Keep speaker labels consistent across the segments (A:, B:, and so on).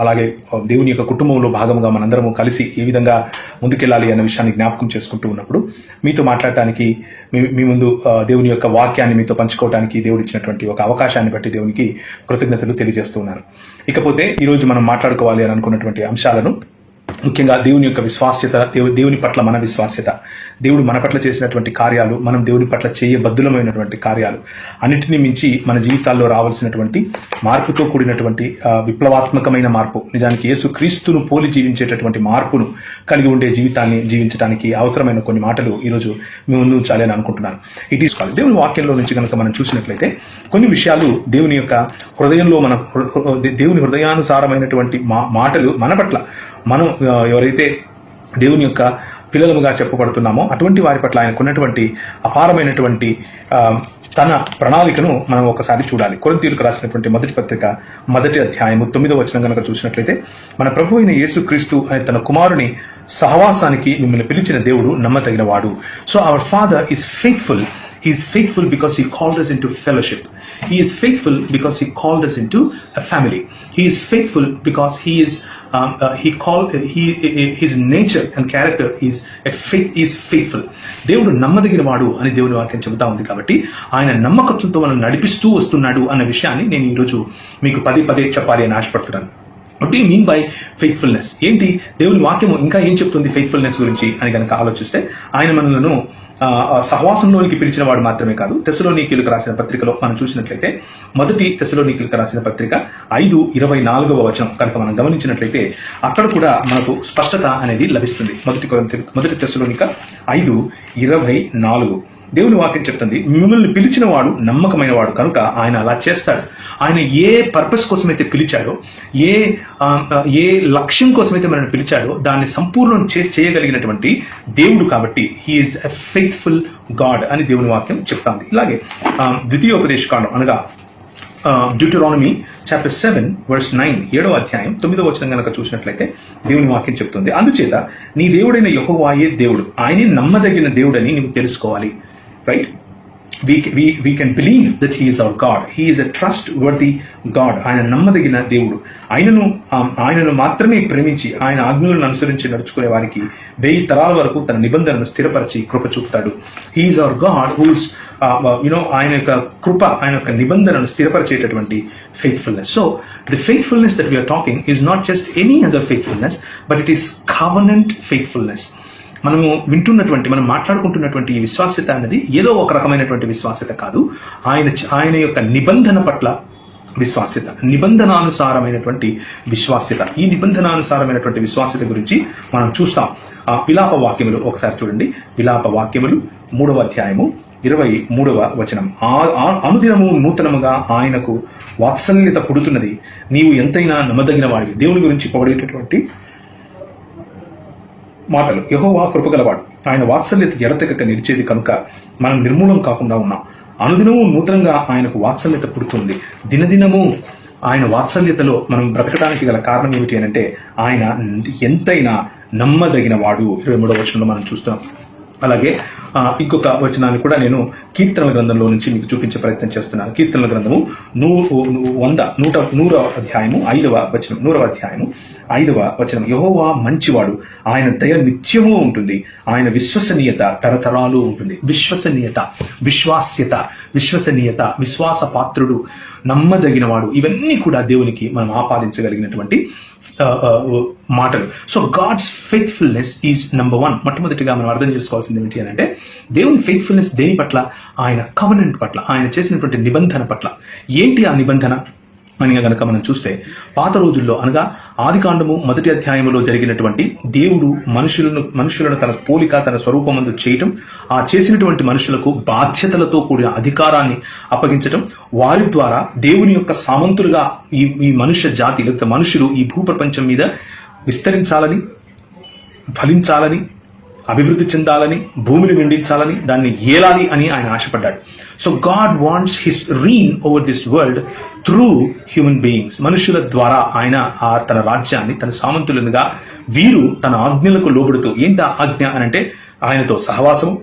A: అలాగే దేవుని యొక్క కుటుంబంలో భాగంగా మనందరము కలిసి ఏ విధంగా ముందుకెళ్ళాలి అనే విషయాన్ని జ్ఞాపకం చేసుకుంటూ ఉన్నప్పుడు మీతో మాట్లాడటానికి మీ ముందు దేవుని యొక్క వాక్యాన్ని మీతో పంచుకోవడానికి దేవుడు ఇచ్చినటువంటి ఒక అవకాశాన్ని బట్టి దేవునికి కృతజ్ఞతలు తెలియజేస్తున్నాను. ఇకపోతే ఈరోజు మనం మాట్లాడుకోవాలి అని అనుకున్నటువంటి అంశాలను ముఖ్యంగా దేవుని యొక్క విశ్వాస్యత, దేవుని పట్ల మన విశ్వాస్యత, దేవుడు మన పట్ల చేసినటువంటి కార్యాలు, మనం దేవుని పట్ల చేయబద్ధులమైనటువంటి కార్యాలు, అన్నిటినీ మించి మన జీవితాల్లో రావాల్సినటువంటి మార్పుతో కూడినటువంటి విప్లవాత్మకమైన మార్పు, నిజానికి యేసు క్రీస్తును పోలి జీవించేటటువంటి మార్పును కలిగి ఉండే జీవితాన్ని జీవించడానికి అవసరమైన కొన్ని మాటలు ఈరోజు మీ ముందు ఉంచాలి అని అనుకుంటున్నాను. ఇట్ ఈస్ కాల్ దేవుని వాక్యంలో నుంచి కనుక మనం చూసినట్లయితే కొన్ని విషయాలు దేవుని యొక్క హృదయంలో దేవుని హృదయానుసారమైనటువంటి మాటలు మన పట్ల, మనం ఎవరైతే దేవుని యొక్క పిల్లలుగా చెప్పబడుతున్నామో అటువంటి వారి పట్ల ఆయనకున్నటువంటి అపారమైనటువంటి తన ప్రణాళికను మనం ఒకసారి చూడాలి. కొరింథీయులకు రాసినటువంటి మొదటి పత్రిక 1వ అధ్యాయము 9వ వచనం కనుక చూసినట్లయితే, మన ప్రభు అయిన యేసు క్రీస్తు అనే తన కుమారుని సహవాసానికి మిమ్మల్ని పిలిచిన దేవుడు నమ్మదగిన వాడు. So our father is faithful. He is faithful because he called us into fellowship. He is faithful because he called us into a family. He is faithful because his nature and character is faithful. దేవుడు నమ్మదగిన వాడు అని దేవుని వాక్యం చెబుతా ఉంది. కాబట్టి ఆయన నమ్మకత్వంతో మనం నడిపిస్తూ వస్తున్నాడు అన్న విషయాన్ని నేను ఈరోజు మీకు పదే చెప్పాలి అని ఆశపడుతున్నాను. What do you mean by faithfulness? ఏంటి దేవుని వాక్యము ఇంకా ఏం చెప్తుంది ఫెయిత్ఫుల్నెస్ గురించి అని కనుక ఆలోచిస్తే, ఆయన మనలను సహవాసంలోనికి పిలిచిన వాడు మాత్రమే కాదు. తెస్సలోనికీయులకు రాసిన పత్రికలో మనం చూసినట్లయితే, మొదటి తెస్సలోనికీయులకు రాసిన పత్రిక 5:24వ వచనం కనుక మనం గమనించినట్లయితే అక్కడ కూడా మనకు స్పష్టత అనేది లభిస్తుంది. మొదటి తెస్సలోనిక 5:24 దేవుని వాక్యం చెప్తుంది, మిమ్మల్ని పిలిచిన వాడు నమ్మకమైన వాడు కనుక ఆయన అలా చేస్తాడు. ఆయన ఏ పర్పస్ కోసమైతే పిలిచాడో, ఏ లక్ష్యం కోసమైతే మనల్ని పిలిచాడో దాన్ని సంపూర్ణం చేయగలిగినటువంటి దేవుడు. కాబట్టి హీఈస్ ఎ ఫెయిత్ఫుల్ గాడ్ అని దేవుని వాక్యం చెప్తాంది. ఇలాగే ద్వితీయోపదేశకాండం అనగా డ్యూటరానమీ చాప్టర్ 7:9 7వ అధ్యాయం 9వ వచనం కనుక చూసినట్లయితే దేవుని వాక్యం చెప్తుంది, అందుచేత నీ దేవుడైన యెహోవాయే దేవుడు, ఆయనే నమ్మదగిన దేవుడని నీవు తెలుసుకోవాలి. Right? We can believe that he is our God. He is a trustworthy God. ఆయన నమ్మదగిన దేవుడు. ఆయనను మాత్రమే ప్రేమించి ఆయన ఆజ్ఞలను అనుసరించి నడుచుకునే వారికి 1000 తరాల వరకు తన నిబంధనను స్థిరపరిచి కృప చూపుతాడు. He is our God who is ఆయన యొక్క కృప, ఆయన యొక్క నిబంధనను స్థిరపరిచేటటువంటి faithfulness. So the faithfulness that we are talking is not just any other faithfulness, but it is covenant faithfulness. మనం మాట్లాడుకుంటున్నటువంటి ఈ విశ్వాస్యత అనేది ఏదో ఒక రకమైనటువంటి విశ్వాస్యత కాదు. ఆయన యొక్క నిబంధన పట్ల విశ్వాస్యత, నిబంధనానుసారమైనటువంటి విశ్వాస్యత. ఈ నిబంధనానుసారమైనటువంటి విశ్వాస్యత గురించి మనం చూస్తాం. విలాప వాక్యములు ఒకసారి చూడండి. విలాప వాక్యములు 3వ అధ్యాయము 23వ వచనం, అనుదినము నూతనముగా ఆయనకు వాత్సల్యత పుడుతున్నది, నీవు ఎంతైనా నమ్మదగిన వాడివి. దేవుని గురించి పొగిడేటటువంటి మాటలు. యెహోవా కృపగలవాడు, ఆయన వాత్సల్యత ఎడతెగక నిలిచేది కనుక మనం నిర్మూలం కాకుండా ఉన్నాం. అనుదినము నూతనంగా ఆయనకు వాత్సల్యత పుడుతుంది. దినదినము ఆయన వాత్సల్యతలో మనం బ్రతకడానికి గల కారణం ఏమిటి అంటే, ఆయన ఎంతైనా నమ్మదగిన వాడు. 23వ వచనంలో మనం చూస్తున్నాం. అలాగే ఇంకొక వచనాన్ని కూడా నేను కీర్తనల గ్రంథంలో నుంచి మీకు చూపించే ప్రయత్నం చేస్తున్నాను. కీర్తనల గ్రంథము 100వ అధ్యాయము 5వ వచనం, యెహోవా మంచివాడు, ఆయన దయ నిత్యము ఉంటుంది, ఆయన విశ్వసనీయత తరతరాలు ఉంటుంది. విశ్వసనీయత, విశ్వసనీయత, విశ్వాస పాత్రుడు, నమ్మదగినవాడు, ఇవన్నీ కూడా దేవునికి మనం ఆపాదించగలిగినటువంటి మాటలు. So God's faithfulness is number 1. మొట్టమొదటిగా మనం అర్థం చేసుకోవాల్సింది ఏమిటి అని అంటే, దేవుని ఫెయిత్ఫుల్నెస్ దేని పట్ల? ఆయన కవెనెంట్ పట్ల, ఆయన చేసినటువంటి నిబంధన పట్ల. ఏంటి ఆ నిబంధన అని గనక మనం చూస్తే, పాత రోజుల్లో అనగా ఆదికాండము 1వ అధ్యాయములో జరిగినటువంటి దేవుడు మనుషులను తన పోలిక, తన స్వరూపమందు చేయటం, ఆ చేసినటువంటి మనుషులకు బాధ్యతలతో కూడిన అధికారాన్ని అప్పగించటం, వారి ద్వారా దేవుని యొక్క సామంతులుగా ఈ మనుష్య జాతి లేకపోతే మనుషులు ఈ భూప్రపంచం మీద విస్తరించాలని, ఫలించాలని, అభివృద్ధి చెందాలని, భూమిని నిండించాలని, దాన్ని ఏలాలి అని ఆయన ఆశపడ్డాడు. So God wants his reign over this world through human beings. మనుషుల ద్వారా ఆయన తన రాజ్యాన్ని, తన సామంతులుగా వీరు తన ఆజ్ఞలకు లోబడుతూ, ఏంటి ఆజ్ఞ అని అంటే ఆయనతో సహవాసము,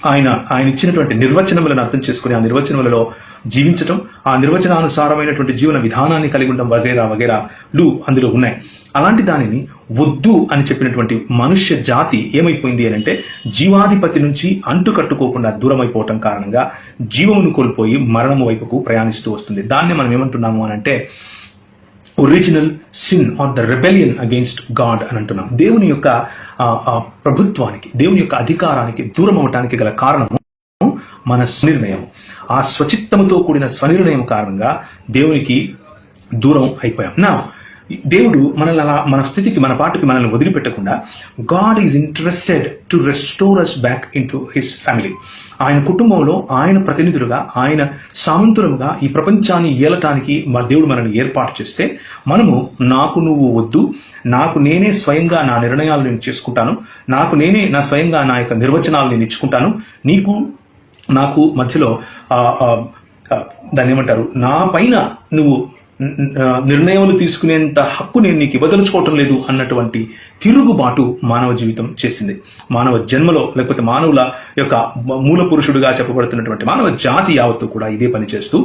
A: ఆయన ఇచ్చినటువంటి నిర్వచనములను అర్థం చేసుకుని ఆ నిర్వచనములలో జీవించటం, ఆ నిర్వచనానుసారమైనటువంటి జీవన విధానాన్ని కలిగి ఉండడం వగేరా వగేరాలు అందులో ఉన్నాయి. అలాంటి దానిని వద్దు అని చెప్పినటువంటి మనుష్య జాతి ఏమైపోయింది అని అంటే జీవాధిపతి నుంచి అంటు కట్టుకోకుండా దూరం అయిపోవటం కారణంగా జీవమును కోల్పోయి మరణము వైపుకు ప్రయాణిస్తూ వస్తుంది. దాన్ని మనం ఏమంటున్నాము అని అంటే original sin are the rebellion against God అని అంటున్నాం. దేవుని యొక్క ప్రభుత్వానికి, దేవుని యొక్క అధికారానికి దూరం అవటానికి గల కారణము మన స్వనిర్ణయం. ఆ స్వచిత్తముతో కూడిన స్వనిర్ణయం కారణంగా దేవునికి దూరం అయిపోయాం. నా దేవుడు మనల్ని అలా మన స్థితికి, మన పాటుకి మనల్ని వదిలిపెట్టకుండా God is interested to restore us back into his family. ఆయన కుటుంబంలో ఆయన ప్రతినిధులుగా, ఆయన సామంతులుగా ఈ ప్రపంచాన్ని ఏలటానికి దేవుడు మనల్ని ఏర్పాటు చేస్తే మనము నాకు నువ్వు వద్దు, నాకు నేనే స్వయంగా నా నిర్ణయాలు నేను చేసుకుంటాను, నాకు నేనే నా స్వయంగా నా యొక్క నిర్వచనాలు నేను ఇచ్చుకుంటాను, నీకు నాకు మధ్యలో దాన్ని ఏమంటారు, నా పైన నువ్వు నిర్ణయాలు తీసుకునేంత హక్కు నేను నీకు ఇవ్వదలుచుకోవటం లేదు అన్నటువంటి తిరుగుబాటు మానవ జీవితం చేసింది. మానవ జన్మలో, లేకపోతే మానవుల యొక్క మూల పురుషుడుగా చెప్పబడుతున్నటువంటి మానవ జాతి యావత్తు కూడా ఇదే పని చేస్తూ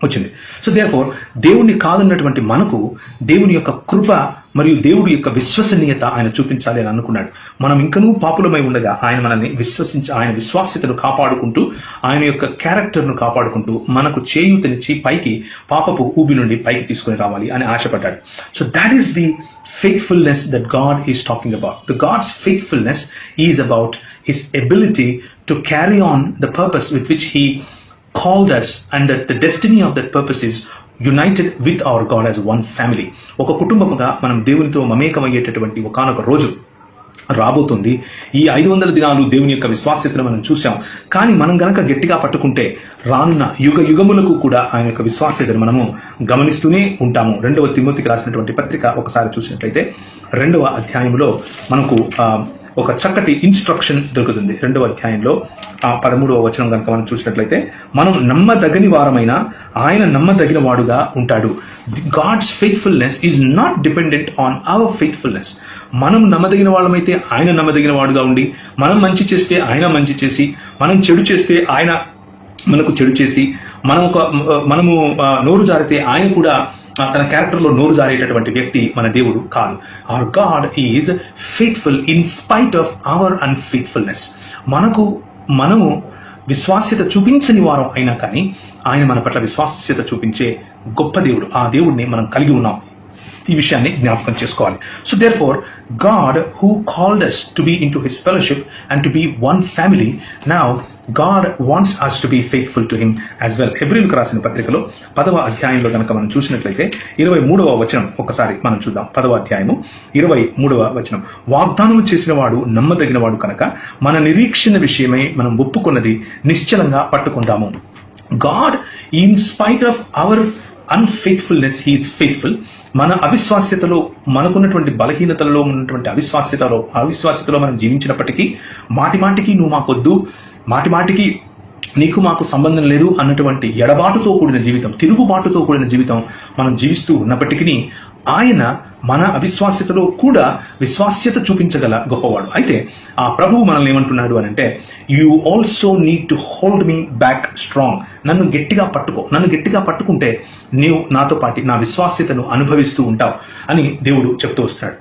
A: వచ్చింది. సో దేర్ఫోర్ దేవుణ్ణి కాదన్నటువంటి మనకు దేవుని యొక్క కృప మరియు దేవుడి యొక్క విశ్వసనీయత ఆయన చూపించాలి అని అనుకున్నాడు. మనం ఇంకనూ పాపులమై ఉండగా ఆయన మనల్ని ఆయన విశ్వాస్యతను కాపాడుకుంటూ, ఆయన యొక్క క్యారెక్టర్ను కాపాడుకుంటూ మనకు చేయూతనిచ్చి పైకి, పాపపు ఊబి నుండి పైకి తీసుకుని రావాలి అని ఆశపడ్డాడు. So that is the faithfulness that God is talking about. The God's faithfulness is about his ability to carry on the purpose with which he called us, and that the destiny of that purpose is united with our God as one family. ఒక కుటుంబముగా మనం దేవునితో మమేకమయ్యేటటువంటి ఒకానొక రోజు రాబోతుంది. ఈ 500 దినాలు దేవుని యొక్క విశ్వాస్యతను మనం చూసాం. కానీ మనం గనక గట్టిగా పట్టుకుంటే రానున్న యుగములకు కూడా ఆయన యొక్క విశ్వాస్యతను మనము గమనిస్తూనే ఉంటాము. 2వ తిమోతికి రాసినటువంటి పత్రిక ఒకసారి చూసినట్లయితే 2వ అధ్యాయంలో మనకు ఒక చక్కటి ఇన్స్ట్రక్షన్ దొరుకుతుంది. 2వ అధ్యాయంలో 13వ వచనం కనుక మనం చూసినట్లయితే, మనం నమ్మదగని వారమైన ఆయన నమ్మదగిన వాడుగా ఉంటాడు. God's faithfulness is not dependent on our faithfulness. మనం నమ్మదగిన వాళ్ళమైతే ఆయన నమ్మదగిన వాడుగా ఉండి, మనం మంచి చేస్తే ఆయన మంచి చేసి, మనం చెడు చేస్తే ఆయన మనకు చెడు చేసి, మనము నోరు జారితే ఆయన కూడా తన క్యారెక్టర్లో నోరు జారేటటువంటి వ్యక్తి మన దేవుడు కాదు. Hour God is faithful in spite of our unfaithfulness. మనము విశ్వాస్యత చూపించని వారం అయినా కానీ ఆయన మన పట్ల విశ్వాస్యత చూపించే గొప్ప దేవుడు. ఆ దేవుడిని మనం కలిగి ఉన్నాం. ఈ విషయాన్ని జ్ఞాపకం చేసుకోవాలి. So therefore God who called us to be into his fellowship and to be one family, now God wants us to be faithful to him as well. హెబ్రీయులకు రాసిన పత్రికలో 10వ అధ్యాయంలో కనుక మనం చూసినట్లయితే 23వ వచనం ఒకసారి మనం చూద్దాం. 10వ అధ్యాయము 23వ వచనం, వాగ్దానం చేసిన వాడు నమ్మదగిన వాడు కనుక మన నిరీక్షణ విషయమై మనం ఒప్పుకున్నది నిశ్చలంగా పట్టుకుందాము. God, in spite of our unfaithfulness, he is faithful. మన అవిశ్వాస్యతలో, మనకున్నటువంటి బలహీనతలలో ఉన్నటువంటి అవిశ్వాస్యతలో మనం జీవించినప్పటికీ, మాటిమాటికి నువ్వు మాకొద్దు, మాటిమాటికి నీకు మాకు సంబంధం లేదు అన్నటువంటి ఎడబాటుతో కూడిన జీవితం, తిరుగుబాటుతో కూడిన జీవితం మనం జీవిస్తూ ఉన్నప్పటికీ ఆయన మన అవిశ్వాస్యతలో కూడా విశ్వాస్యత చూపించగల గొప్పవాడు. అయితే ఆ ప్రభువు మనల్ని ఏమంటున్నాడు అని అంటే, you also need to hold me back strong. నన్ను గట్టిగా పట్టుకో, నన్ను గట్టిగా పట్టుకుంటే నీవు నాతో పాటు నా విశ్వాస్యతను అనుభవిస్తూ ఉంటావు అని దేవుడు చెప్తూ వస్తున్నాడు.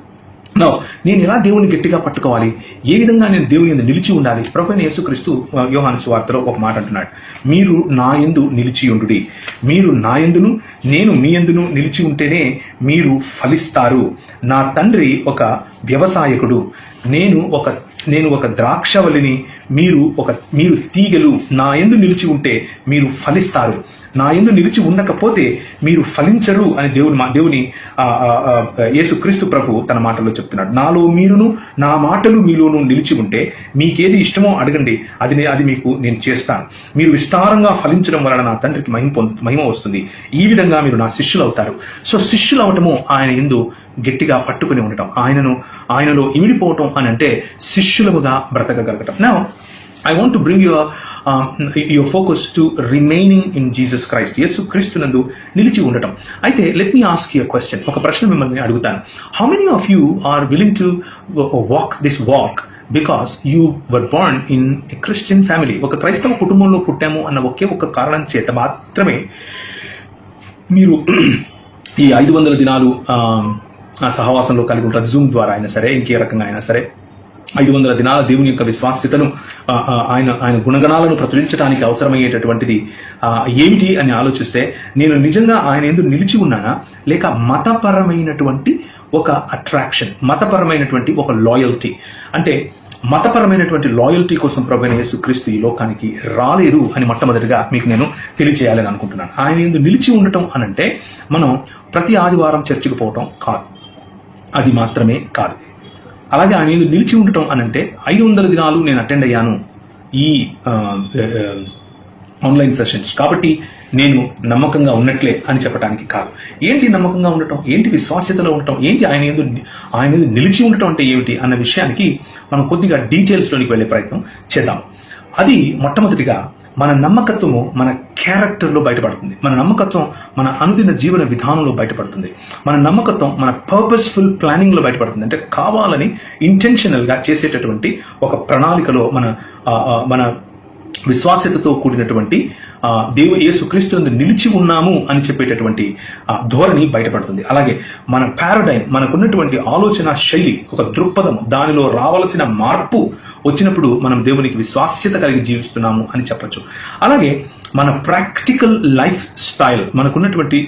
A: నేను ఎలా దేవుని గట్టిగా పట్టుకోవాలి, ఏ విధంగా నేను దేవుని యందు నిలిచి ఉండాలి? ప్రభువైన యేసుక్రీస్తు యోహాను సువార్తలో ఒక మాట అంటున్నాడు, మీరు నా యందు నిలిచి ఉండుడి. మీరు నా యందును నేను మీ యందును నిలిచి ఉంటేనే మీరు ఫలిస్తారు. నా తండ్రి ఒక వ్యవసాయకుడు, నేను ఒక ద్రాక్షవల్లిని, మీరు తీగలు. నా యందు నిలిచి ఉంటే మీరు ఫలిస్తారు, నా యందు నిలిచి ఉండకపోతే మీరు ఫలించరు అని దేవుని యేసుక్రీస్తు ప్రభు తన మాటల్లో చెప్తున్నాడు. నాలో మీరును, నా మాటలు మీలోను నిలిచి ఉంటే మీకేది ఇష్టమో అడగండి, అది మీకు నేను చేస్తాను. మీరు విస్తారంగా ఫలించడం వలన నా తండ్రికి మహిమ వస్తుంది. ఈ విధంగా మీరు నా శిష్యులు అవుతారు. సో శిష్యులు అవటము ఆయన యందు గట్టిగా పట్టుకుని ఉండటం, ఆయనలో ఇమిడిపోవటం అని అంటే శిష్యులముగా బ్రతకగలగటం. Now, I want to bring your focus to remaining in Jesus Christ. యేసు క్రీస్తు నందు నిలిచి ఉండటం. అయితే let me ask you a question. ఒక ప్రశ్న మిమ్మల్ని అడుగుతాను. How many of you are willing to walk this walk because you were born in a Christian family. ఒక క్రైస్తవ కుటుంబంలో పుట్టాము అన్న ఒకే ఒక కారణం చేత మాత్రమే మీరు ఈ 500 దినాలు సహవాసంలో కలిగి ఉంటారు. జూమ్ ద్వారా అయినా సరే, ఇంకే రకంగా అయినా సరే 500 దినాల దేవుని యొక్క విశ్వాస్యతను, ఆయన గుణగణాలను ప్రచురించడానికి అవసరమయ్యేటటువంటిది ఏమిటి అని ఆలోచిస్తే, నేను నిజంగా ఆయన యందు నిలిచి ఉన్నానా, లేక మతపరమైనటువంటి ఒక అట్రాక్షన్, మతపరమైనటువంటి ఒక లాయల్టీ. అంటే మతపరమైనటువంటి లాయల్టీ కోసం ప్రభువైన యేసుక్రీస్తు ఈ లోకానికి రాలేదు అని మొట్టమొదటిగా మీకు నేను తెలియజేయాలని అనుకుంటున్నాను. ఆయన యందు నిలిచి ఉండటం అనంటే మనం ప్రతి ఆదివారం చర్చికి పోవటం కాదు, అది మాత్రమే కాదు. అలాగే ఆయన యందు నిలిచి ఉండటం అనంటే 500 దినాలు నేను అటెండ్ అయ్యాను ఈ ఆన్లైన్ సెషన్స్, కాబట్టి నేను నమ్మకంగా ఉన్నట్లే అని చెప్పడానికి కాదు. ఏంటి నమ్మకంగా ఉండటం, ఏంటి విశ్వాస్యతలో ఉండటం, ఏంటి ఆయన యందు నిలిచి ఉండటం అంటే ఏమిటి అన్న విషయానికి మనం కొద్దిగా డీటెయిల్స్లోనికి వెళ్ళే ప్రయత్నం చేద్దాం. అది మొట్టమొదటిగా మన నమ్మకత్వము మన క్యారెక్టర్లో బయటపడుతుంది. మన నమ్మకత్వం మన అనుదిన జీవన విధానంలో బయటపడుతుంది. మన నమ్మకత్వం మన పర్పస్ఫుల్ ప్లానింగ్లో బయటపడుతుంది. అంటే కావాలని ఇంటెన్షనల్గా చేసేటటువంటి ఒక ప్రణాళికలో మన విశ్వాస్యతతో కూడినటువంటి యేసుక్రీస్తు నిలిచి ఉన్నాము అని చెప్పేటటువంటి ధోరణి బయటపడుతుంది. అలాగే మన పారాడైమ్, మనకున్నటువంటి ఆలోచన శైలి, ఒక దృక్పథం, దానిలో రావలసిన మార్పు వచ్చినప్పుడు మనం దేవునికి విశ్వాస్యత కలిగి జీవిస్తున్నాము అని చెప్పచ్చు. అలాగే మన ప్రాక్టికల్ లైఫ్ స్టైల్, మనకున్నటువంటి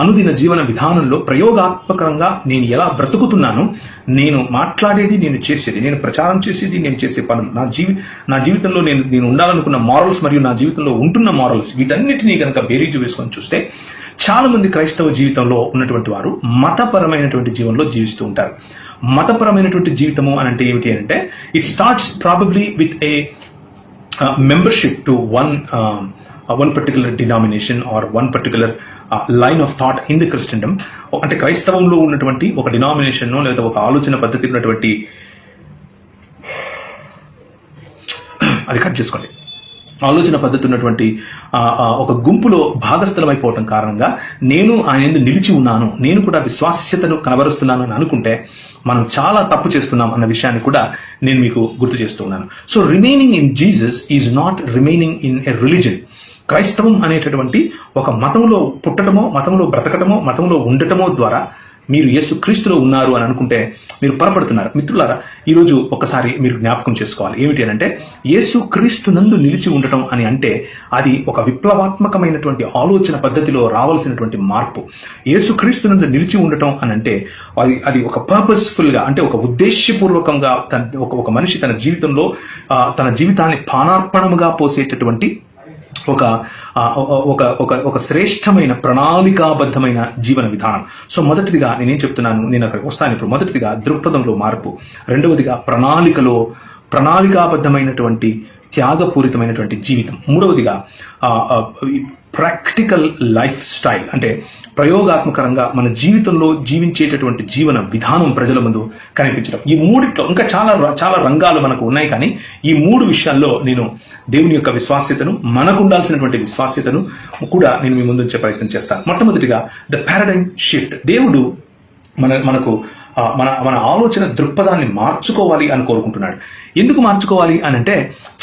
A: అనుదిన జీవన విధానంలో ప్రయోగాత్మకంగా నేను ఎలా బ్రతుకుతున్నాను, నేను మాట్లాడేది, నేను చేసేది, నేను ప్రచారం చేసేది, నేను చేసే పనులు, నా జీవితంలో నేను ఉండాలనుకున్న మారల్స్ మరియు నా జీవితంలో ఉంటున్న మారల్స్, వీటన్నిటినీ కనుక బేరీజు వేసుకొని చూస్తే చాలా మంది క్రైస్తవ జీవితంలో ఉన్నటువంటి వారు మతపరమైనటువంటి జీవనంలో జీవిస్తూ ఉంటారు. మతపరమైనటువంటి జీవితము అని అంటే ఏమిటి అంటే, it starts probably with a membership to one particular denomination or one particular line of thought in the Christendom. అంటే క్రైస్తవంలో ఉన్నటువంటి ఒక డినామినేషన్ లేదా ఒక ఆలోచన పద్ధతి ఉన్నటువంటి, అది కట్ చేసుకోండి, ఆలోచన పద్ధతి ఉన్నటువంటి ఒక గుంపులో భాగస్థలమైపోవటం కారణంగా నేను ఆయన యందు నిలిచి ఉన్నాను, నేను కూడా విశ్వాస్యతను కనబరుస్తున్నాను అని అనుకుంటే మనం చాలా తప్పు చేస్తున్నాం అన్న విషయాన్ని కూడా నేను మీకు గుర్తు చేస్తున్నాను. So remaining in Jesus is not remaining in a religion. క్రైస్తవం అనేటటువంటి ఒక మతంలో పుట్టడమో, మతంలో బ్రతకటమో, మతంలో ఉండటమో ద్వారా మీరు యేసుక్రీస్తులో ఉన్నారు అని అనుకుంటే మీరు పొరపడుతున్నారు. మిత్రులారా, ఈరోజు ఒకసారి మీరు జ్ఞాపకం చేసుకోవాలి. ఏమిటి అని అంటే, యేసుక్రీస్తునందు నిలిచి ఉండటం అని అంటే అది ఒక విప్లవాత్మకమైనటువంటి ఆలోచన పద్ధతిలో రావాల్సినటువంటి మార్పు. యేసుక్రీస్తునందు నిలిచి ఉండటం అని అంటే అది ఒక పర్పస్ఫుల్గా, అంటే ఒక ఉద్దేశ్యపూర్వకంగా ఒక మనిషి తన జీవితంలో తన జీవితాన్ని పానార్పణముగా పోసేటటువంటి ఒక శ్రేష్టమైన ప్రణాళికాబద్ధమైన జీవన విధానం. సో మొదటిదిగా నేనేం చెప్తున్నాను, నేను అక్కడికి వస్తాను ఇప్పుడు. మొదటిదిగా దృక్పథంలో మార్పు, రెండవదిగా ప్రణాళికాబద్ధమైనటువంటి త్యాగపూరితమైనటువంటి జీవితం, మూడవదిగా ప్రాక్టికల్ లైఫ్ స్టైల్, అంటే ప్రయోగాత్మకంగా మన జీవితంలో జీవించేటటువంటి జీవన విధానం ప్రజల ముందు కనిపించడం. ఈ మూడిట్లో ఇంకా చాలా రంగాలు మనకు ఉన్నాయి, కానీ ఈ మూడు విషయాల్లో నేను దేవుని యొక్క విశ్వాస్యతను, మనకు ఉండాల్సినటువంటి విశ్వాస్యతను కూడా నేను మీ ముందు ఉంచే ప్రయత్నం చేస్తాను. మొట్టమొదటిగా ద పారాడైమ్ షిఫ్ట్. దేవుడు మనకు మన ఆలోచన దృక్పథాన్ని మార్చుకోవాలి అని కోరుకుంటున్నాడు. ఎందుకు మార్చుకోవాలి అని అంటే,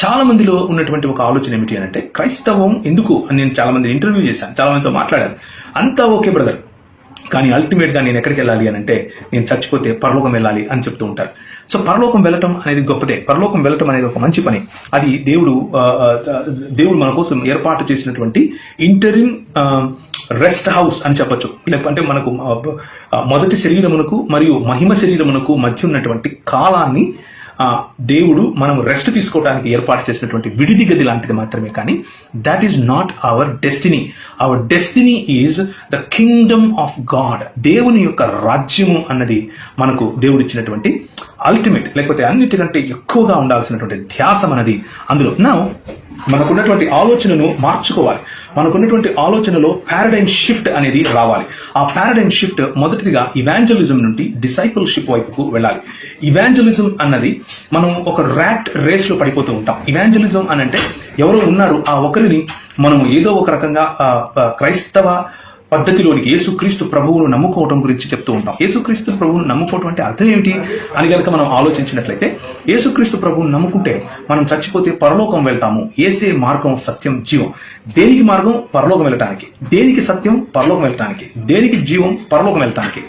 A: చాలా మందిలో ఉన్నటువంటి ఒక ఆలోచన ఏమిటి అని అంటే, క్రైస్తవం ఎందుకు అని నేను చాలా మందిని ఇంటర్వ్యూ చేశాను, చాలా మందితో మాట్లాడాను. అంతా ఓకే బ్రదర్, కానీ అల్టిమేట్గా నేను ఎక్కడికి వెళ్ళాలి అని అంటే, నేను చచ్చిపోతే పరలోకం వెళ్ళాలి అని చెప్తూ ఉంటారు. సో పరలోకం వెళ్ళటం అనేది గొప్పదే. పరలోకం వెళ్ళటం అనేది ఒక మంచి పని. అది దేవుడు మన కోసం ఏర్పాటు చేసినటువంటి ఇంటరిమ్ రెస్ట్ హౌస్ అని చెప్పొచ్చు. లేకపోతే మనకు మొదటి శరీరమునకు మరియు మహిమ శరీరమునకు మధ్య ఉన్నటువంటి కాలాన్ని దేవుడు మనం రెస్ట్ తీసుకోవడానికి ఏర్పాటు చేసినటువంటి విడిది గది లాంటిది మాత్రమే. కానీ that is not our destiny. Hour destiny is the kingdom of God. దేవుని యొక్క రాజ్యము అన్నది మనకు దేవుడిచ్చినటువంటి అల్టిమేట్, లేకపోతే అన్నిటికంటే ఎక్కువగా ఉండాల్సినటువంటి ధ్యాసం అన్నది అందులో. మనకున్నటువంటి ఆలోచనను మార్చుకోవాలి. మనకున్నటువంటి ఆలోచనలో పారాడైమ్ షిఫ్ట్ అనేది రావాలి. ఆ పారాడైమ్ షిఫ్ట్ మొదటిగా ఇవాంజలిజం నుండి డిసైపుల్షిప్ వైపుకు వెళ్ళాలి. ఇవాంజలిజం అన్నది మనం ఒక ర్యాట్ రేస్ లో పడిపోతూ ఉంటాం. ఇవాంజలిజం అని అంటే ఎవరో ఉన్నారు, ఆ ఒకరిని మనము ఏదో ఒక రకంగా క్రైస్తవ పద్ధతిలోనికి యేసుక్రీస్తు ప్రభువును నమ్ముకోవడం గురించి చెప్తూ ఉంటాం. యేసుక్రీస్తు ప్రభువును నమ్ముకోవడం అంటే అర్థం ఏమిటి అని కనుక మనం ఆలోచించినట్లయితే, యేసుక్రీస్తు ప్రభువును నమ్ముకుంటే మనం చచ్చిపోతే పరలోకం వెళ్తాము. యేసే మార్గం, సత్యం, జీవం. దేనికి మార్గం? పరలోకం వెళ్ళటానికి. దేనికి సత్యం? పరలోకం వెళ్ళటానికి. దేనికి జీవం? పరలోకం వెళ్ళటానికి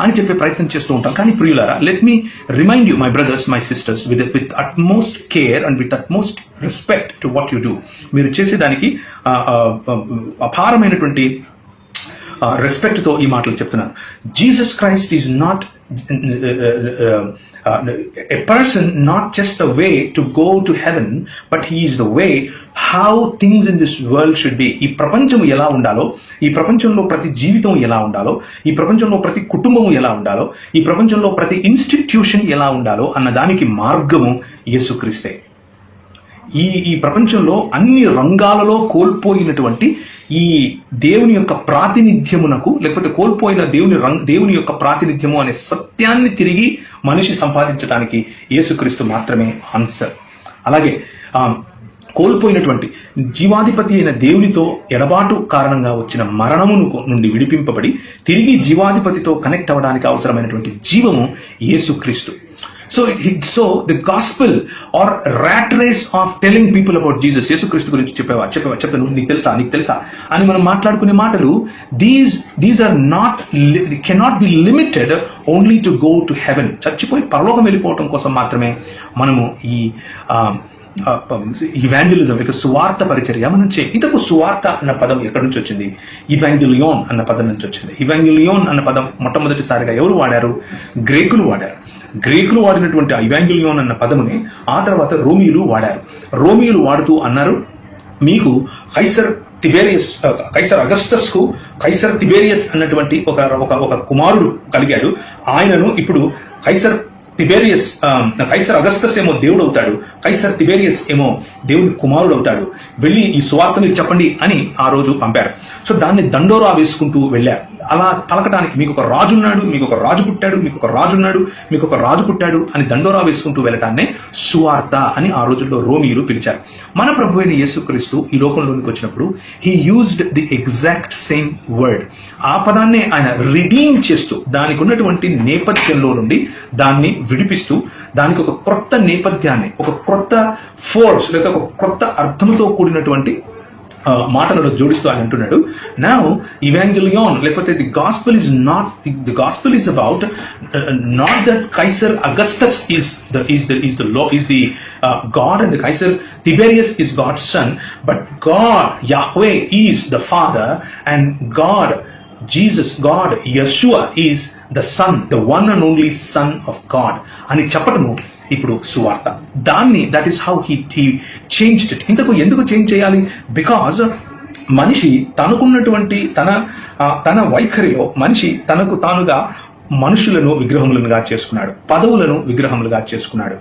A: అని చెప్పే ప్రయత్నం చేస్తూ ఉంటాం. కానీ ప్రియులారా, let me remind you my brothers, my sisters, with utmost care and with utmost respect to what you do. మీరు చేసేదానికి అపారమైనటువంటి రెస్పెక్ట్ తో ఈ మాటలు చెప్తున్నాను. Jesus Christ is not a person, not just a way to go to heaven, but he is the way how things in this world should be. ఈ ప్రపంచం ఎలా ఉండాలో, ఈ ప్రపంచంలో ప్రతి జీవితం ఎలా ఉండాలో, ఈ ప్రపంచంలో ప్రతి కుటుంబం ఎలా ఉండాలో, ఈ ప్రపంచంలో ప్రతి ఇన్స్టిట్యూషన్ ఎలా ఉండాలో అన్న దానికి మార్గము యేసుక్రీస్తే. ఈ ప్రపంచంలో అన్ని రంగాలలో కోల్పోయినటువంటి ఈ దేవుని యొక్క ప్రాతినిధ్యమునకు, లేకపోతే కోల్పోయిన దేవుని యొక్క ప్రాతినిధ్యము అనే సత్యాన్ని తిరిగి మనిషి సంపాదించడానికి యేసుక్రీస్తు మాత్రమే ఆన్సర్. అలాగే కోల్పోయినటువంటి జీవాధిపతి అయిన దేవునితో ఎడబాటు కారణంగా వచ్చిన మరణమును నుండి విడిపింపబడి తిరిగి జీవాధిపతితో కనెక్ట్ అవ్వడానికి అవసరమైనటువంటి జీవము యేసుక్రీస్తు. So the gospel or rat race of telling people about Jesus, యేసుక్రీస్తు గురించి చెప్పాను, నీకు తెలుసా అని మనం మాట్లాడుకునే మాటలు, these are not, they cannot be limited only to go to heaven. చచ్చిపోయి పరలోకం వెళ్ళిపోవటం కోసం మాత్రమే మనము ఈ ఇవాంజలిజం లేక సువార్త పరిచర్య మనం చేయాలి. ఇంతకు సువార్త అన్న పదం ఎక్కడి నుంచి వచ్చింది? ఇవాంజలియోన్ అన్న పదం నుంచి వచ్చింది. ఇవాంజలియోన్ అన్న పదం మొట్టమొదటిసారిగా ఎవరు వాడారు? గ్రీకులు వాడారు. గ్రీకులు వాడినటువంటి ఇవాంజలియోన్ అన్న పదముని ఆ తర్వాత రోమియులు వాడారు. రోమియులు వాడుతూ అన్నారు, మీకు కైసర్ అగస్టస్ కు కైసర్ తిబేరియస్ అన్నటువంటి ఒక కుమారుడు కలిగాడు. ఆయనను ఇప్పుడు కైసర్ అగస్టస్ ఏమో దేవుడు అవుతాడు, కైసర్ తిబేరియస్ ఏమో దేవుని కుమారుడు అవుతాడు, వెళ్ళి ఈ సువార్త మీరు చెప్పండి అని ఆ రోజు పంపారు. సో దాన్ని దండోరా వేసుకుంటూ వెళ్ళారు. అలా పలకటానికి మీకు ఒక రాజు ఉన్నాడు, మీకు ఒక రాజు పుట్టాడు, మీకు ఒక రాజు ఉన్నాడు, మీకు ఒక రాజు పుట్టాడు అని దండోరా వేసుకుంటూ వెళ్ళటాన్నే సువార్త అని ఆ రోజుల్లో రోమియులు పిలిచారు. మన ప్రభు అయిన యేసుక్రీస్తు ఈ లోకంలోనికి వచ్చినప్పుడు he used the exact same word. ఆ పదాన్నే ఆయన రిడీమ్ చేస్తూ దానికి ఉన్నటువంటి నేపథ్యంలో నుండి దాన్ని విడిపిస్తూ దానికి ఒక క్రొత్త నేపథ్యాన్ని, ఒక క్రొత్త ఫోర్స్ లేదా ఒక క్రొత్త అర్థంతో కూడినటువంటి మాటలను జోడిస్తూ ఆయన అంటున్నాడు, నౌ ఇవాంజలియోన్ లేకపోతే the gospel is about not that Caesar Augustus is the God and Caesar Tiberius is God's son, but God Yahweh is the father and God Jesus, God, Yeshua is the Son, the one and only Son of God అని చెప్పటము ఇప్పుడు సువార్త. దాన్ని that is how he changed it. ఇంతకు ఎందుకు change చేయాలి? Because మనిషి తనకున్నటువంటి తన వైఖరిలో మనిషి తనకు తానుగా మనుషులను విగ్రహములుగా చేసుకున్నాడు, పదవులను విగ్రహములుగా చేసుకున్నాడు,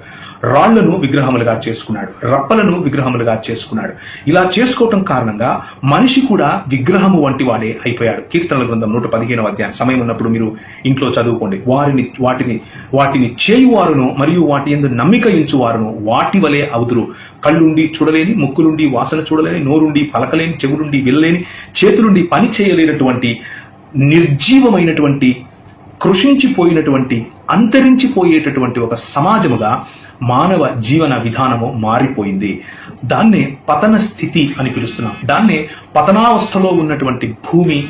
A: రాళ్లను విగ్రహములుగా చేసుకున్నాడు, రప్పలను విగ్రహములుగా చేసుకున్నాడు. ఇలా చేసుకోవటం కారణంగా మనిషి కూడా విగ్రహము వంటి వాడే అయిపోయాడు. కీర్తనల గ్రంథం 115వ అధ్యాయం సమయం ఉన్నప్పుడు మీరు ఇంట్లో చదువుకోండి. వాటిని చేయువారును మరియు వాటి యందు నమ్మిక ఇంచువారును వాటి వలె అవుదురు. కళ్ళుండి చూడలేని, ముక్కులుండి వాసన చూడలేని, నోరుండి పలకలేని, చెవులుండి వినలేని, చేతులుండి పని చేయలేనటువంటి, నిర్జీవమైనటువంటి, కృషించిపోయినటువంటి, అంతరించిపోయేటటువంటి ఒక సమాజముగా మానవ జీవన విధానము మారిపోయింది. దాన్నే పతన స్థితి అని పిలుస్తున్నాం. దాన్నే పతనావస్థలో ఉన్నటువంటి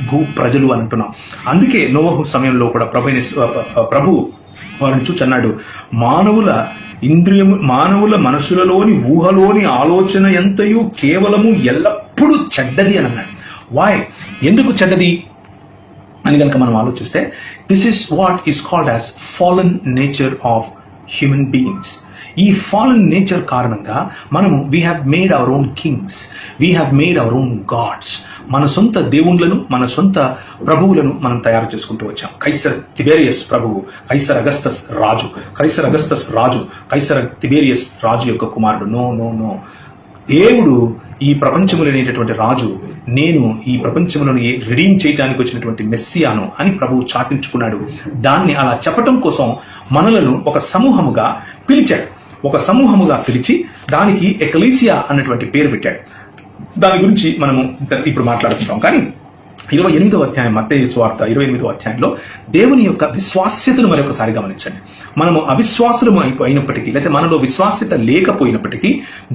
A: భూ ప్రజలు అని అంటున్నాం. అందుకే నోవహు సమయంలో కూడా ప్రభు వారిని చూచి అన్నాడు, మానవుల మనసులలోని ఊహలోని ఆలోచన ఎంతయు కేవలము ఎల్లప్పుడూ చెడ్డది అని అన్నాడు. వాయ్, ఎందుకు చెడ్డది అని కనుక మనం ఆలోచిస్తే, this is what is called as fallen nature of human beings. ఈ ఫాలన్ నేచర్ కారణంగా మనము we have made our own kings, we have made our own gods. మన సొంత దేవుళ్ళను, మన సొంత ప్రభువులను మనం తయారు చేసుకుంటూ వచ్చాం. కైసర్ తిబేరియస్ ప్రభువు, కైసర్ అగస్తస్ రాజు, కైసర్ తిబేరియస్ రాజు యొక్క కుమారుడు. నో నో నో, దేవుడు ఈ ప్రపంచములు అనేటటువంటి రాజు, నేను ఈ ప్రపంచములను రిడీమ్ చేయడానికి వచ్చినటువంటి మెస్సియాను అని ప్రభువు చాటించుకున్నాడు. దాన్ని అలా చెప్పటం కోసం మనలను ఒక సమూహముగా పిలిచి దానికి ఎక్లీసియా అన్నటువంటి పేరు పెట్టాడు. దాని గురించి మనము ఇప్పుడు మాట్లాడుతున్నాం. కానీ 28వ అధ్యాయం, మత్తయి సువార్త 28వ అధ్యాయంలో దేవుని యొక్క విశ్వాస్యతను మరొకసారి గమనించండి. మనము అవిశ్వాసులము అయినప్పటికీ, లేకపోతే మనలో విశ్వాస్యత లేకపోయినప్పటికీ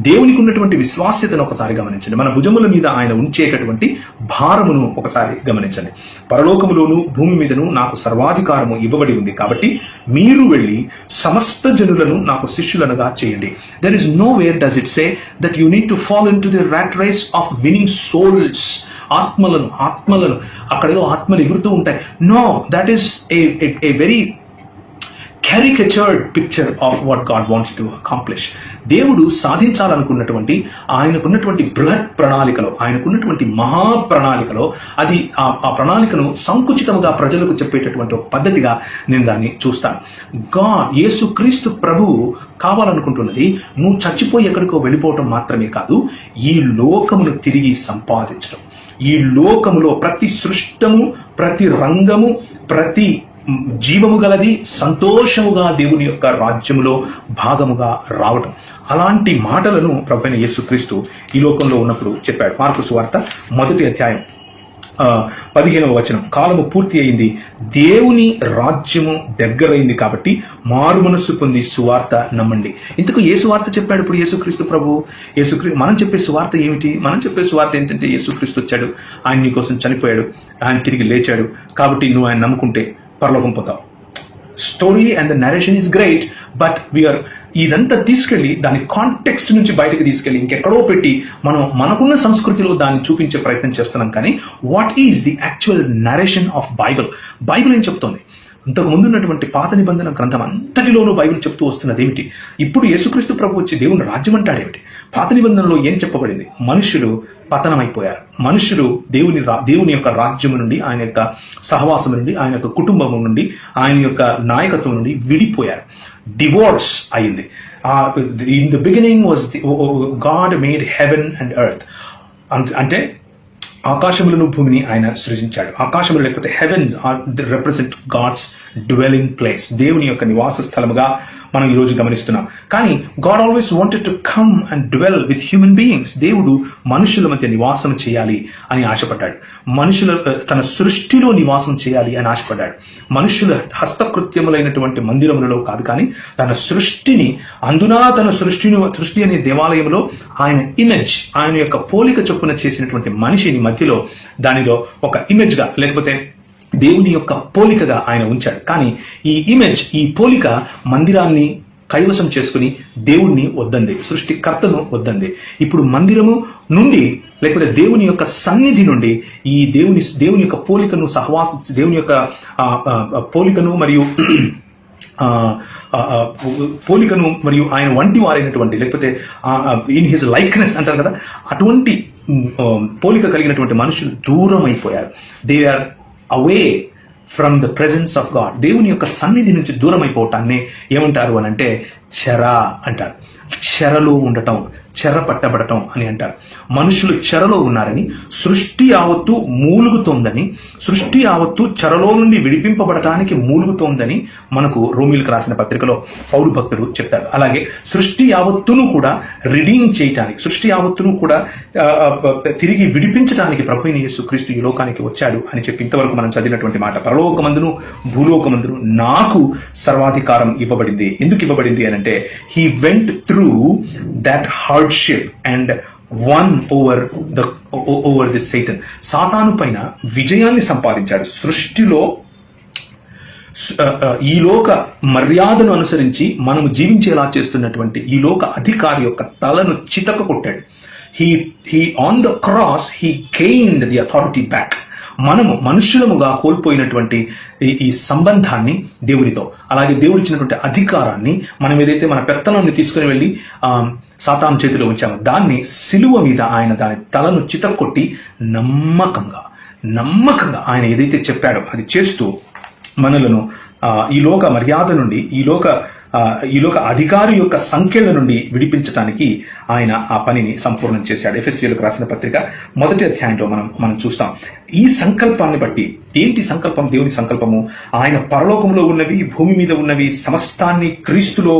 A: దేవునికి ఉన్నటువంటి విశ్వాస్యతను ఒకసారి గమనించండి. మన భుజముల మీద ఆయన ఉంచేటటువంటి భారమును ఒకసారి గమనించండి. పరలోకములోను భూమి మీదను నాకు సర్వాధికారము ఇవ్వబడి ఉంది, కాబట్టి మీరు వెళ్ళి సమస్త జనులను నాకు శిష్యులనుగా చేయండి. There is no where does it say that you need to follow into the rat race of winning souls. ఆత్మలను అక్కడేదో ఆత్మలు ఎగురుతూ ఉంటాయి. No, that is a very caricatured picture of what God wants to accomplish. దేవుడు సాధించాలనుకున్నటువంటి ఆయనకున్నటువంటి బృహత్ ప్రణాళికలో, ఆయనకున్నటువంటి మహా ప్రణాళికలో అది ఆ ప్రణాళికను సంకుచితముగా ప్రజలకు చెప్పేటటువంటి ఒక పద్ధతిగా నేను దాన్ని చూస్తాను. యేసుక్రీస్తు ప్రభువు కావాలనుకుంటున్నది నువ్వు చచ్చిపోయి ఎక్కడికో వెళ్ళిపోవటం మాత్రమే కాదు, ఈ లోకమును తిరిగి సంపాదించడం. ఈ లోకములో ప్రతి సృష్టము, ప్రతి రంగము, ప్రతి జీవము గలది సంతోషముగా దేవుని యొక్క రాజ్యములో భాగముగా రావటం. అలాంటి మాటలను ప్రభువైన యేసుక్రీస్తు ఈ లోకంలో ఉన్నప్పుడు చెప్పాడు. మార్కు సువార్త 1వ అధ్యాయం 15వ వచనం, కాలము పూర్తి అయింది, దేవుని రాజ్యము దగ్గరైంది, కాబట్టి మారు మనస్సు పొంది సువార్త నమ్మండి. ఇంతకు ఏ సువార్త చెప్పాడు ఇప్పుడు యేసుక్రీస్తు ప్రభు? మనం చెప్పే సువార్త ఏమిటి? మనం చెప్పే సువార్త ఏంటంటే యేసుక్రీస్తు వచ్చాడు, ఆయన నీ కోసం చనిపోయాడు, ఆయన తిరిగి లేచాడు, కాబట్టి నువ్వు ఆయన నమ్ముకుంటే పరలోకం పోతావు. Story and the narration is great, but we are ఇదంతా తీసుకెళ్లి దాని కాంటెక్స్ట్ నుంచి బయటకు తీసుకెళ్లి ఇంకెక్కడో పెట్టి మనకున్న సంస్కృతిలో దాన్ని చూపించే ప్రయత్నం చేస్తున్నాం. కానీ what is the actual narration of Bible ఏం చెప్తోంది? ఇంతకు ముందు ఉన్నటువంటి పాత నిబంధన గ్రంథం అంతటిలోనూ బైబిల్ చెప్తూ వస్తున్నది ఏమిటి? ఇప్పుడు యేసుక్రీస్తు ప్రభు వచ్చి దేవుని రాజ్యం అంటాడేమిటి? పాత నిబంధనలో ఏం చెప్పబడింది? మనుషులు పతనమైపోయారు. మనుషులు దేవుని యొక్క రాజ్యము నుండి, ఆయన యొక్క సహవాసం నుండి, ఆయన యొక్క కుటుంబం నుండి, ఆయన యొక్క నాయకత్వం నుండి విడిపోయారు. డివోర్స్ అయింది. In the beginning was God made heaven and earth. అంటే ఆకాశములను భూమిని ఆయన సృజించాడు. ఆకాశములు లేకపోతే heavens represent God's dwelling place, దేవుని యొక్క నివాస స్థలముగా మనం ఈరోజు గమనిస్తున్నాం. కానీ God always wanted to come and dwell with human beings. దేవుడు మనుషుల మధ్య నివాసం చేయాలి అని ఆశపడ్డాడు. తన సృష్టిలో నివాసం చేయాలి అని ఆశపడ్డాడు. మనుషుల హస్తకృత్యములైనటువంటి మందిరములలో కాదు, కానీ తన సృష్టిని, అందునా తన సృష్టి అనే దేవాలయంలో ఆయన ఇమేజ్, ఆయన యొక్క పోలిక చొప్పున చేసినటువంటి మనిషిని మధ్యలో దానిలో ఒక ఇమేజ్ గా, లేకపోతే దేవుని యొక్క పోలికగా ఆయన ఉంచాడు. కానీ ఈ ఇమేజ్, ఈ పోలిక మందిరాన్ని కైవసం చేసుకుని దేవుణ్ణి వద్దంది, సృష్టికర్తను వద్దంది. ఇప్పుడు మందిరము నుండి, లేకపోతే దేవుని యొక్క సన్నిధి నుండి ఈ దేవుని యొక్క పోలికను దేవుని యొక్క పోలికను మరియు ఆయన వంటి వారైనటువంటి, లేకపోతే ఇన్ హిజ్ లైక్నెస్ అంటారు కదా, అటువంటి పోలిక కలిగినటువంటి మనుషులు దూరం అయిపోయారు. They are away from the presence of God. దేవుని యొక్క సన్నిధి నుంచి దూరం అయిపోవటాన్ని ఏమంటారు అని అంటే చెర అంటారు. చెరలో ఉండటం, చెర పట్టబడటం అని అంటారు. మనుషులు చెరలో ఉన్నారని, సృష్టి యావత్తు మూలుగుతోందని, సృష్టి యావత్తు చెరలో నుండి విడిపింపబడటానికి మూలుగుతోందని మనకు రోమీలకు రాసిన పత్రికలో పౌలు భక్తుడు చెప్తారు. అలాగే సృష్టి యావత్తును కూడా రిడీమ్ చేయటానికి, సృష్టి యావత్తును కూడా తిరిగి విడిపించడానికి ప్రభువైన యేసుక్రీస్తు ఈ లోకానికి వచ్చాడు అని చెప్పి ఇంతవరకు మనం చదివినటువంటి మాట. పరలోకమందును భూలోకమందును నాకు సర్వాధికారం ఇవ్వబడింది. ఎందుకు ఇవ్వబడింది అని అంటే he went through that hardship and won over this Satan. సాతాను పైన విజయాన్ని సంపాదించాడు. సృష్టిలో ఈ లోక మర్యాదను అనుసరించి మనము జీవించేలా చేస్తున్నటువంటి ఈ లోక అధికారి యొక్క తలను చితక కొట్టాడు. he on the cross he gained the authority back. మనము మనుషులముగా కోల్పోయినటువంటి ఈ సంబంధాన్ని దేవునితో, అలాగే దేవుడు ఇచ్చినటువంటి అధికారాన్ని, మనం ఏదైతే మన పెత్తనాన్ని తీసుకుని వెళ్ళి సాతాను చేతిలో ఉంచామో దాన్ని సిలువ మీద ఆయన దాని తలను చితక్కొట్టి నమ్మకంగా ఆయన ఏదైతే చెప్పాడో అది చేస్తూ మనలను ఈ లోక మర్యాద నుండి, ఈ లోక అధికారి యొక్క సంఖ్యల నుండి విడిపించడానికి ఆయన ఆ పనిని సంపూర్ణం చేశాడు. ఎఫెసీయులకు రాసిన పత్రిక 1వ అధ్యాయంలో మనం చూస్తాం. ఈ సంకల్పాన్ని బట్టి, ఏంటి సంకల్పం? దేవుని సంకల్పము ఆయన పరలోకంలో ఉన్నవి, భూమి మీద ఉన్నవి సమస్తాన్ని క్రీస్తులో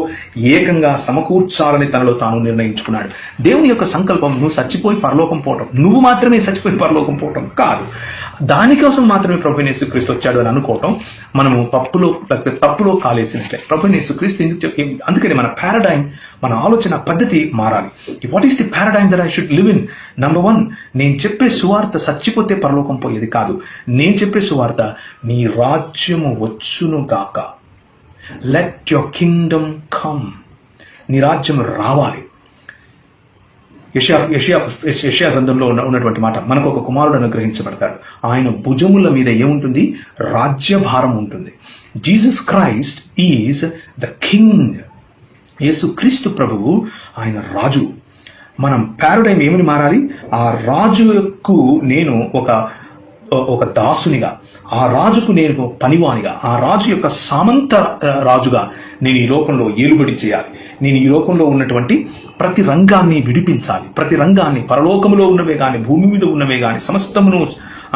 A: ఏకంగా సమకూర్చాలని తనలో తాను నిర్ణయించుకున్నాడు. దేవుని యొక్క సంకల్పం నువ్వు చచ్చిపోయి పరలోకం పోవటం, నువ్వు మాత్రమే చచ్చిపోయి పరలోకం పోవటం కాదు. దానికోసం మాత్రమే ప్రభువైన యేసుక్రీస్తు వచ్చాడు అని అనుకోవటం మనము తప్పులో కాలేసినట్లే. ప్రభువైన యేసుక్రీస్తు అందుకని మన పారాడైమ్, మన ఆలోచన పద్ధతి మారాలి. What is the paradigm that I should live in? Number 1, నేను చెప్పే సువార్త చచ్చిపోతే పరలోకం పోయేది కాదు. నేను చెప్పే సువార్త, నీ రాజ్యము వచ్చును గాక, లెట్ యువర్ కింగ్డమ్ కమ్, నీ రాజ్యం రావాలి. యెషయా గ్రంథంలో ఉన్నటువంటి మాట, మనకు ఒక కుమారుడు అనుగ్రహించబడతాడు, ఆయన భుజముల మీద ఏముంటుంది? రాజ్యభారం ఉంటుంది. Jesus Christ is the king. యేసుక్రీస్తు ప్రభువు, ఆయన రాజు. మనం పారాడైమ్ ఏమని మారాలి? ఆ రాజుకు నేను ఒక దాసునిగా, ఆ రాజుకు నేను పనివానిగా, ఆ రాజు యొక్క సామంత రాజుగా నేను ఈ లోకంలో ఏలుబడి చేయాలి. నేను ఈ లోకంలో ఉన్నటువంటి ప్రతి రంగాన్ని విడిపించాలి. ప్రతి రంగాన్ని, పరలోకములో ఉన్నవే కానీ, భూమి మీద ఉన్నవే కానీ, సమస్తమును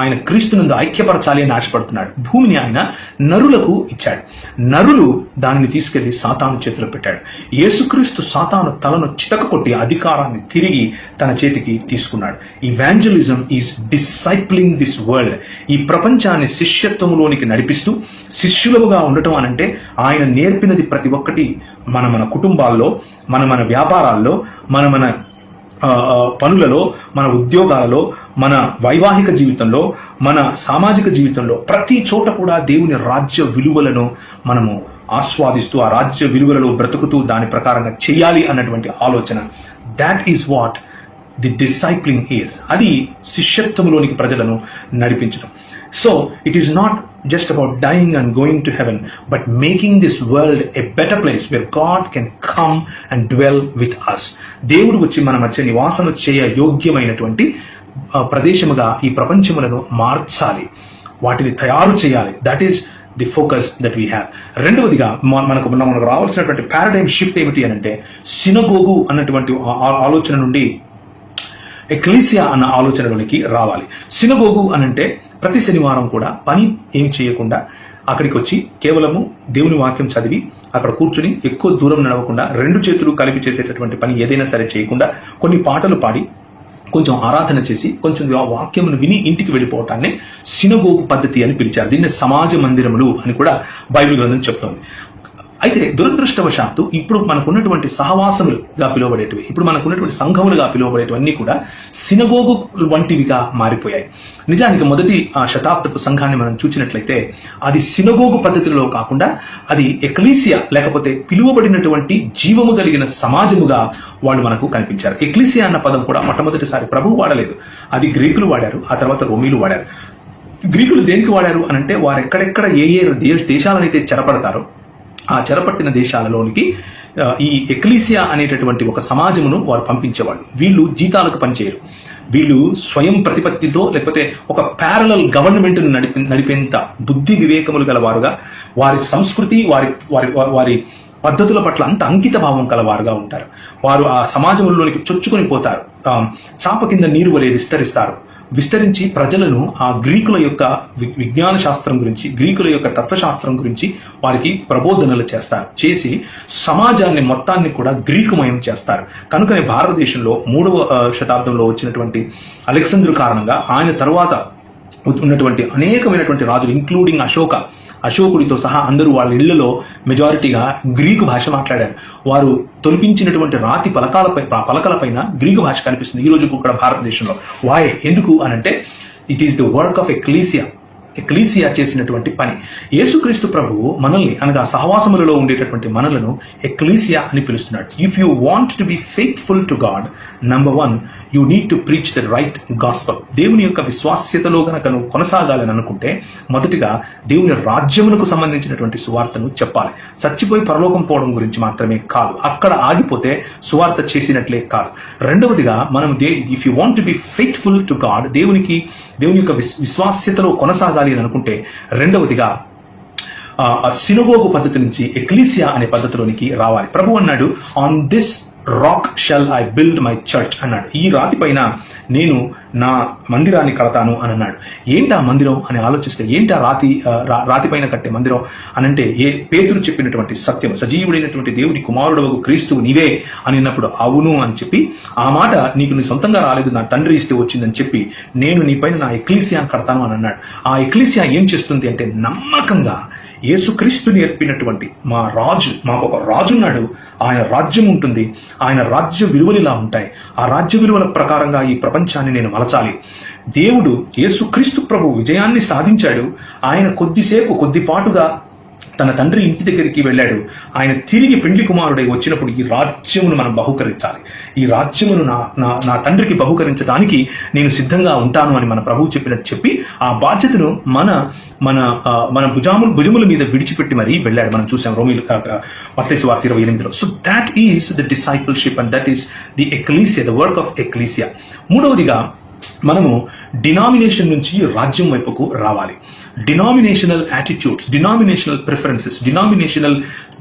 A: ఆయన క్రీస్తునందు ఐక్యపరచాలి అని ఆశపడుతున్నాడు. భూమిని ఆయన నరులకు ఇచ్చాడు. నరులు దానిని తీసుకెళ్లి సాతాను చేతిలో పెట్టాడు. యేసుక్రీస్తు సాతాను తలను చితక కొట్టి అధికారాన్ని తిరిగి తన చేతికి తీసుకున్నాడు. ఈవాంజలిజం ఈజ్ డిసైప్లింగ్ దిస్ వరల్డ్. ఈ ప్రపంచాన్ని శిష్యత్వములోనికి నడిపిస్తూ శిష్యులుగా ఉండటం అనంటే ఆయన నేర్పినది ప్రతి ఒక్కటి మన కుటుంబాల్లో, మన వ్యాపారాల్లో, మన పనులలో, మన ఉద్యోగాలలో, మన వైవాహిక జీవితంలో, మన సామాజిక జీవితంలో, ప్రతి చోట కూడా దేవుని రాజ్య విలువలను మనము ఆస్వాదిస్తూ ఆ రాజ్య విలువలలో బ్రతుకుతూ దాని ప్రకారంగా చేయాలి అన్నటువంటి ఆలోచన. That is what the discipling is. అది శిష్యత్వములోనికి ప్రజలను నడిపించడం. So it is not just about dying and going to heaven, but making this world a better place where God can come and dwell with us. దేవుడు వచ్చి మన మధ్య నివాసము చేయ యోగ్యమైనటువంటి ప్రదేశముగా ఈ ప్రపంచములను మార్చాలి, వాటిని తయారు చేయాలి. That is the focus that we have. రెండవదిగా మనకు రావాల్సినటువంటి పారాడైమ్ షిఫ్ట్ ఏమిటి అనంటే, సినగోగు అన్నటువంటి ఆలోచన నుండి ఎక్లీసియా అన్న ఆలోచనలోనికి రావాలి. సినగోగు అనంటే ప్రతి శనివారం కూడా పని ఏం చేయకుండా అక్కడికి వచ్చి కేవలము దేవుని వాక్యం చదివి అక్కడ కూర్చుని ఎక్కువ దూరం నడవకుండా 2 చేతులు కలిపి చేసేటటువంటి పని ఏదైనా సరే చేయకుండా కొన్ని పాటలు పాడి కొంచెం ఆరాధన చేసి కొంచెం వాక్యమును విని ఇంటికి వెళ్ళిపోవటాన్ని సినగోగు పద్ధతి అని పిలిచారు. దీన్ని సమాజ మందిరములు అని కూడా బైబిల్ గ్రంథం చెప్తోంది. అయితే దురదృష్టవశాత్తు ఇప్పుడు మనకున్నటువంటి సహవాసములుగా పిలువబడేటివి, ఇప్పుడు మనకున్నటువంటి సంఘములుగా పిలువబడేటివన్నీ కూడా సినగోగు వంటివిగా మారిపోయాయి. నిజానికి మొదటి శతాబ్దపు సంఘాన్ని మనం చూసినట్లయితే అది సినగోగు పద్ధతిలో కాకుండా అది ఎక్లీసియా లేకపోతే పిలువబడినటువంటి జీవము కలిగిన సమాజముగా వాళ్ళు మనకు కనిపించారు. ఎక్లీసియా అన్న పదం కూడా మొట్టమొదటిసారి ప్రభువు వాడలేదు, అది గ్రీకులు వాడారు, ఆ తర్వాత రోమీలు వాడారు. గ్రీకులు దేనికి వాడారు అనంటే వారు ఎక్కడెక్కడ ఏ దేశాలనైతే చెరపడతారో ఆ చెరపట్టిన దేశాలలోనికి ఈ ఎక్లీసియా అనేటటువంటి ఒక సమాజమును వారు పంపించేవాళ్ళు. వీళ్ళు జీతాలకు పనిచేయరు, వీళ్ళు స్వయం ప్రతిపత్తితో లేకపోతే ఒక ప్యారలల్ గవర్నమెంట్ను నడిపేంత బుద్ధి వివేకములు గలవారుగా, వారి సంస్కృతి వారి పద్ధతుల పట్ల అంత అంకిత భావం కలవారుగా ఉంటారు. వారు ఆ సమాజంలోనికి చొచ్చుకొని పోతారు, చాప కింద నీరు వలె విస్తరించి ప్రజలను ఆ గ్రీకుల యొక్క విజ్ఞాన శాస్త్రం గురించి, గ్రీకుల యొక్క తత్వశాస్త్రం గురించి వారికి ప్రబోధనలు చేసి సమాజాన్ని మొత్తాన్ని కూడా గ్రీకుమయం చేస్తారు. కనుకనే భారతదేశంలో 3వ శతాబ్దంలో వచ్చినటువంటి అలెగ్జాండర్ కారణంగా ఆయన తర్వాత ఉన్నటువంటి అనేకమైనటువంటి రాజులు ఇంక్లూడింగ్ అశోకుడితో సహా అందరూ వాళ్ళ ఇళ్లలో మెజారిటీగా గ్రీకు భాష మాట్లాడారు. వారు తొలిపించినటువంటి రాతి పలకలపైన గ్రీకు భాష కనిపిస్తుంది ఈ రోజు కూడా భారతదేశంలో. ఎందుకు అనంటే it is the work of ecclesia చేసినటువంటి పని. యేసుక్రీస్తు ప్రభువు మనల్ని అనగా సహవాసములలో ఉండేటటువంటి మనలను ఎక్లీసియా అని పిలుస్తున్నాడు. If you want to be faithful to God, number 1 you need to preach the right gospel. దేవుని యొక్క విశ్వాస్యతలో గనక నువ్వు కొనసాగాలని అనుకుంటే మొదటిగా దేవుని రాజ్యమునకు సంబంధించినటువంటి సువార్తను చెప్పాలి. చచ్చిపోయి పరలోకం పోవడం గురించి మాత్రమే కాదు, అక్కడ ఆగిపోతే సువార్త చేసినట్లే కాదు. రెండవదిగా మనం if you want to be faithful to God, దేవుని యొక్క విశ్వాస్యతలో కొనసాగాలి అని అనుకుంటే రెండవదిగా సినగోగు పద్ధతి నుంచి ఎక్లీసియా అనే పద్ధతిలోనికి రావాలి. ప్రభు అన్నాడు, on this rock shall I build my church అన్నాడు. ఈ రాతి పైన నేను నా మందిరాన్ని కడతాను అని అన్నాడు. ఏంటి ఆ మందిరం అని ఆలోచిస్తే ఏంటి ఆ రాతి పైన కట్టే మందిరం అనంటే పేతురు చెప్పినటువంటి సత్యం, సజీవుడైనటువంటి దేవుని కుమారుడవగు క్రీస్తువు నీవే అని అన్నప్పుడు అవును అని చెప్పి, ఆ మాట నీకు నీ సొంతంగా రాలేదు, నా తండ్రి ఇస్తే వచ్చిందని చెప్పి, నేను నీ పైన నా ఎక్లీసియాను కడతాను అని అన్నాడు. ఆ ఎక్లీసియా ఏం చేస్తుంది అంటే నమ్మకంగా యేసుక్రీస్తు నేర్పినటువంటి మా రాజు, మాకు ఒక రాజు ఉన్నాడు, ఆయన రాజ్యం ఉంటుంది, ఆయన రాజ్య విలువలు ఇలా ఉంటాయి, ఆ రాజ్య విలువల ప్రకారంగా ఈ ప్రపంచాన్ని నేను మలచాలి. దేవుడు యేసుక్రీస్తు ప్రభు విజయాన్ని సాధించాడు. ఆయన కొద్దిపాటుగా తన తండ్రి ఇంటి దగ్గరికి వెళ్ళాడు. ఆయన తిరిగి పెండ్లి కుమారుడై వచ్చినప్పుడు ఈ రాజ్యమును మనం బహుకరించాలి, ఈ రాజ్యమును నా తండ్రికి బహుకరించడానికి నేను సిద్ధంగా ఉంటాను అని మన ప్రభువు చెప్పినట్టు చెప్పి ఆ బాధ్యతను మన భుజముల మీద విడిచిపెట్టి మరీ వెళ్ళాడు. మనం చూసాం మత్తయి సువార్త 28లో. So that is the discipleship and that is the ecclesia, the work of ecclesia. మూడవదిగా మనము డినామినేషన్ నుంచి రాజ్యం వైపుకు రావాలి. Denominational attitudes, denominational preferences, denominational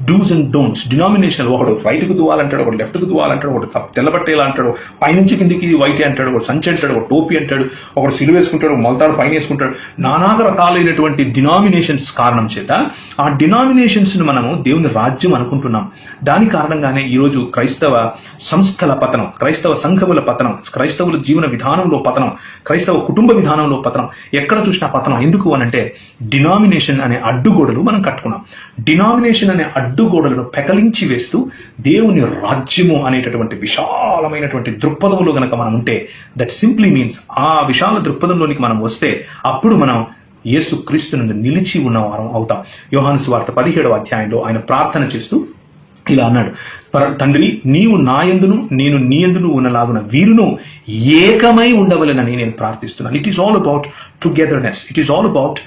A: dos and don'ts. Denominational ఒకడు రైట్కు దువ్వాలంటాడు, ఒకడు లెఫ్ట్కు దువ్వాలంటాడు, ఒకడు తెల్లబట్టేలా అంటాడు, పైనుంచి కిందికి వైట్ అంటాడు, ఒకడు సంచి అంటాడు, ఒకడు టోపీ అంటాడు, ఒకడు సిలువ వేసుకుంటాడు, మొలతాడు పైన వేసుకుంటాడు. నానా రకాలైనటువంటి డినామినేషన్స్ కారణం చేత ఆ డినామినేషన్స్ ను మనము దేవుని రాజ్యం అనుకుంటున్నాం. దాని కారణంగానే ఈరోజు క్రైస్తవ సంస్థల పతనం, క్రైస్తవ సంఘముల పతనం, క్రైస్తవుల జీవన విధానంలో పతనం, క్రైస్తవ కుటుంబ విధానంలో పతనం, ఎక్కడ చూసినా పతనం. ఎందుకు అనంటే డినామినేషన్ అనే అడ్డుగోడలు మనం కట్టుకున్నాం. డినామినేషన్ అనే అడ్డుగోడలను పెకలించి వేస్తూ దేవుని రాజ్యము అనేటటువంటి విశాలమైనటువంటి దృక్పథంలో గనక మనం ఉంటే, దట్ సింప్లీ మీన్స్ ఆ విశాల దృక్పథంలోనికి మనం వస్తే అప్పుడు మనం యేసు క్రీస్తు నుండి నిలిచి ఉన్న వారం అవుతాం. యోహాను సువార్త 17వ అధ్యాయంలో ఆయన ప్రార్థన చేస్తూ ఇలా అన్నాడు, తండ్రి నీవు నాయందును నేను నీయందును ఉన్నలాగున వీరును ఏకమై ఉండవలెనని నేను ప్రార్థిస్తున్నాను. It is all about togetherness. It is all about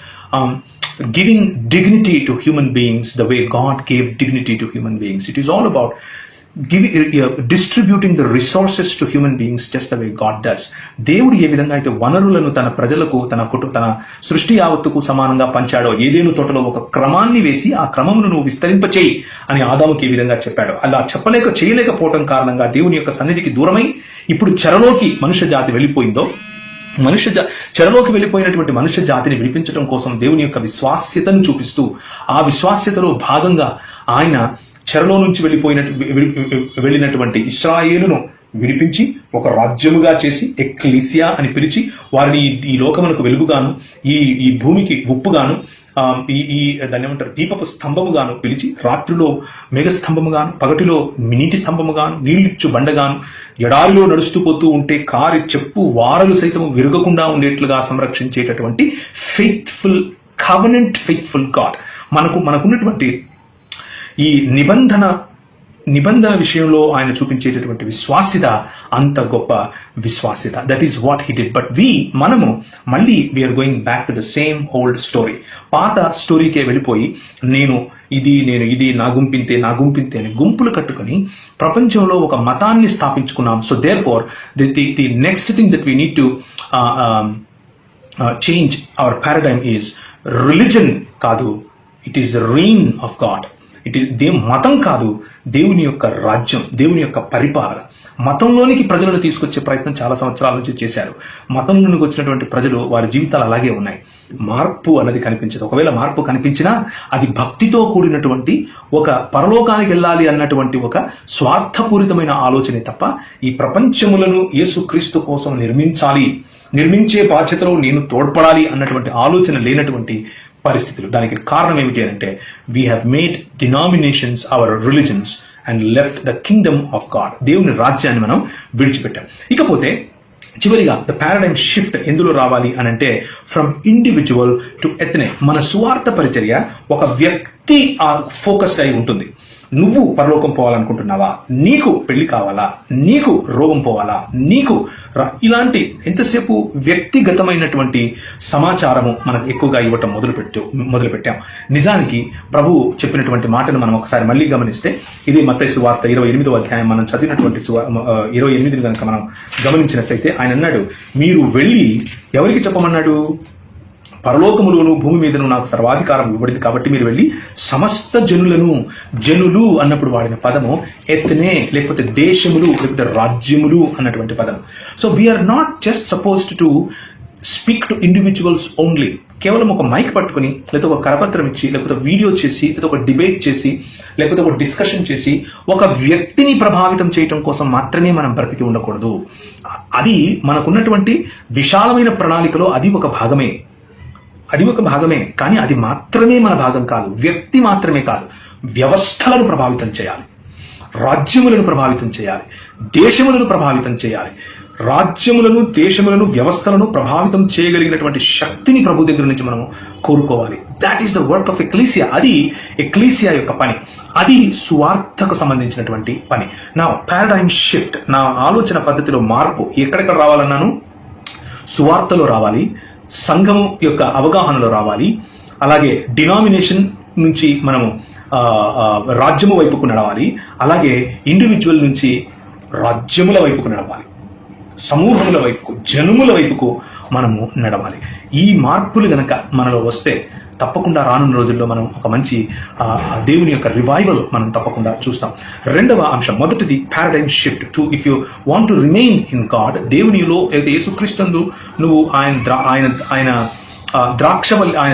A: giving dignity to human beings the way God gave dignity to human beings. It is all about distributing the resources to human beings just the way God does. దేవుడు ఏ విధంగా అయితే వనరులను తన ప్రజలకు, తన సృష్టి యావత్తుకు సమానంగా పంచాడో, ఏదేను తోటలో ఒక క్రమాన్ని వేసి ఆ క్రమమును నువ్వు విస్తరింపచేయి అని ఆదాముకి ఏ విధంగా చెప్పాడు. అలా చేయలేకపోవటం కారణంగా దేవుని యొక్క సన్నిధికి దూరమై ఇప్పుడు చెరలోకి మనుష్య జాతి వెళ్ళిపోయిందో, చెరలోకి వెళ్ళిపోయినటువంటి మనుష్య జాతిని విడిపించడం కోసం దేవుని యొక్క విశ్వాస్యతను చూపిస్తూ, ఆ విశ్వాస్యతలో భాగంగా ఆయన చెరలో నుంచి వెళ్ళినటువంటి ఇశ్రాయేలును విడిపించి ఒక రాజ్యముగా చేసి ఎక్లీసియా అని పిలిచి వారిని ఈ లోకమునకు వెలుగుగాను, ఈ భూమికి ఉప్పుగాను, దాన్ని ఏమంటారు దీపపు స్తంభముగాను పిలిచి, రాత్రిలో మేఘస్తంభముగాను, పగటిలో నీటి స్తంభముగాను, నీళ్ళిచ్చు బండగాను, ఎడారిలో నడుస్తూ పోతూ ఉంటే కారి చెప్పు వారలు సైతం విరగకుండా ఉండేట్లుగా సంరక్షించేటటువంటి ఫెయిత్ఫుల్ ఫెయిత్ఫుల్ గాడ్. మనకున్నటువంటి ఈ నిబంధన విషయంలో ఆయన చూపించేటటువంటి విశ్వాస్యత అంత గొప్ప విశ్వాస్యత. That is what he did. But మనము మళ్ళీ we are going back to the same old story. పాత స్టోరీకే వెళ్ళిపోయి నేను ఇది నా గుంపింతే అని గుంపులు కట్టుకుని ప్రపంచంలో ఒక మతాన్ని స్థాపించుకున్నాం. So therefore the next thing that we need to change our paradigm is religion కాదు, it is the reign of God. మతం కాదు, దేవుని యొక్క రాజ్యం, దేవుని యొక్క పరిపాలన. మతంలోనికి ప్రజలను తీసుకొచ్చే ప్రయత్నం చాలా సంవత్సరాల నుంచి చేశారు. మతంలోనికి వచ్చినటువంటి ప్రజలు వారి జీవితాలు అలాగే ఉన్నాయి. మార్పు అన్నది కనిపించదు. ఒకవేళ మార్పు కనిపించినా అది భక్తితో కూడినటువంటి ఒక పరలోకానికి వెళ్ళాలి అన్నటువంటి ఒక స్వార్థపూరితమైన ఆలోచనే తప్ప ఈ ప్రపంచములను యేసుక్రీస్తు కోసం నిర్మించే బాధ్యతలో నేను తోడ్పడాలి అన్నటువంటి ఆలోచన లేనటువంటి పరిస్థితులు. దానికి కారణం ఏమిటి అంటే we have made denominations our religions and left the kingdom of God. దేవుని రాజ్యాన్ని మనం విడిచిపెట్టాం. ఇకపోతే చివరిగా ద పారాడైమ్ షిఫ్ట్ ఎందులో రావాలి అని అంటే ఫ్రమ్ ఇండివిజువల్ టు ఎథ్నే. మన సువార్త పరిచర్య ఒక వ్యక్తి ఫోకస్డ్ అయి ఉంటుంది. నువ్వు పరలోకం పోవాలనుకుంటున్నావా? నీకు పెళ్లి కావాలా? నీకు రోగం పోవాలా? నీకు ఇలాంటి ఎంతసేపు వ్యక్తిగతమైనటువంటి సమాచారము మనకు ఎక్కువగా ఇవ్వటం మొదలుపెట్టాం. నిజానికి ప్రభువు చెప్పినటువంటి మాటను మనం ఒకసారి మళ్ళీ గమనిస్తే, ఇది మత్తయి సువార్త 28వ అధ్యాయం మనం చదివినటువంటి 28 కనుక మనం గమనించినట్లయితే ఆయన అన్నాడు, మీరు వెళ్ళి ఎవరికి చెప్పమన్నాడు? పరలోకములోను భూమి మీదను నాకు సర్వాధికారం ఇవ్వబడింది కాబట్టి మీరు వెళ్ళి సమస్త జనులు అన్నప్పుడు వాడిన పదము ఎత్నే, లేకపోతే దేశములు, లేకపోతే రాజ్యములు అన్నటువంటి పదం. So we are not just supposed to speak to individuals only. కేవలం ఒక మైక్ పట్టుకుని, లేకపోతే ఒక కరపత్రం ఇచ్చి, లేకపోతే వీడియో చేసి, లేకపోతే ఒక డిబేట్ చేసి, లేకపోతే ఒక డిస్కషన్ చేసి ఒక వ్యక్తిని ప్రభావితం చేయటం కోసం మాత్రమే మనం బ్రతికి ఉండకూడదు. అది మనకున్నటువంటి విశాలమైన ప్రణాళికలో అది ఒక భాగమే. కానీ అది మాత్రమే మన భాగం కాదు. వ్యక్తి మాత్రమే కాదు, వ్యవస్థలను ప్రభావితం చేయాలి, రాజ్యములను ప్రభావితం చేయాలి, దేశములను ప్రభావితం చేయాలి. రాజ్యములను, దేశములను, వ్యవస్థలను ప్రభావితం చేయగలిగినటువంటి శక్తిని ప్రభు దగ్గర నుంచి మనం కోరుకోవాలి. That is the work of ecclesia. అది ఎక్లీసియా యొక్క పని. అది సువార్తకు సంబంధించినటువంటి పని. నా పారాడైమ్ షిఫ్ట్, నా ఆలోచన పద్ధతిలో మార్పు ఎక్కడెక్కడ రావాలన్నాను? సువార్తలో రావాలి, సంఘం యొక్క అవగాహనలో రావాలి, అలాగే డినామినేషన్ నుంచి మనము రాజ్యము వైపుకు నడవాలి, అలాగే ఇండివిజువల్ నుంచి రాజ్యముల వైపుకు నడవాలి, సమూహముల వైపుకు, జనముల వైపుకు మనము నడవాలి. ఈ మార్పులు గనక మనలో వస్తే తప్పకుండా రానున్న రోజుల్లో మనం ఒక మంచి దేవుని యొక్క రివైవల్ మనం తప్పకుండా చూస్తాం. రెండవ అంశం, మొదటిది paradigm shift. If you want to remain in God, దేవునిలో అయితే యేసుక్రీస్తు నువ్వు ఆయన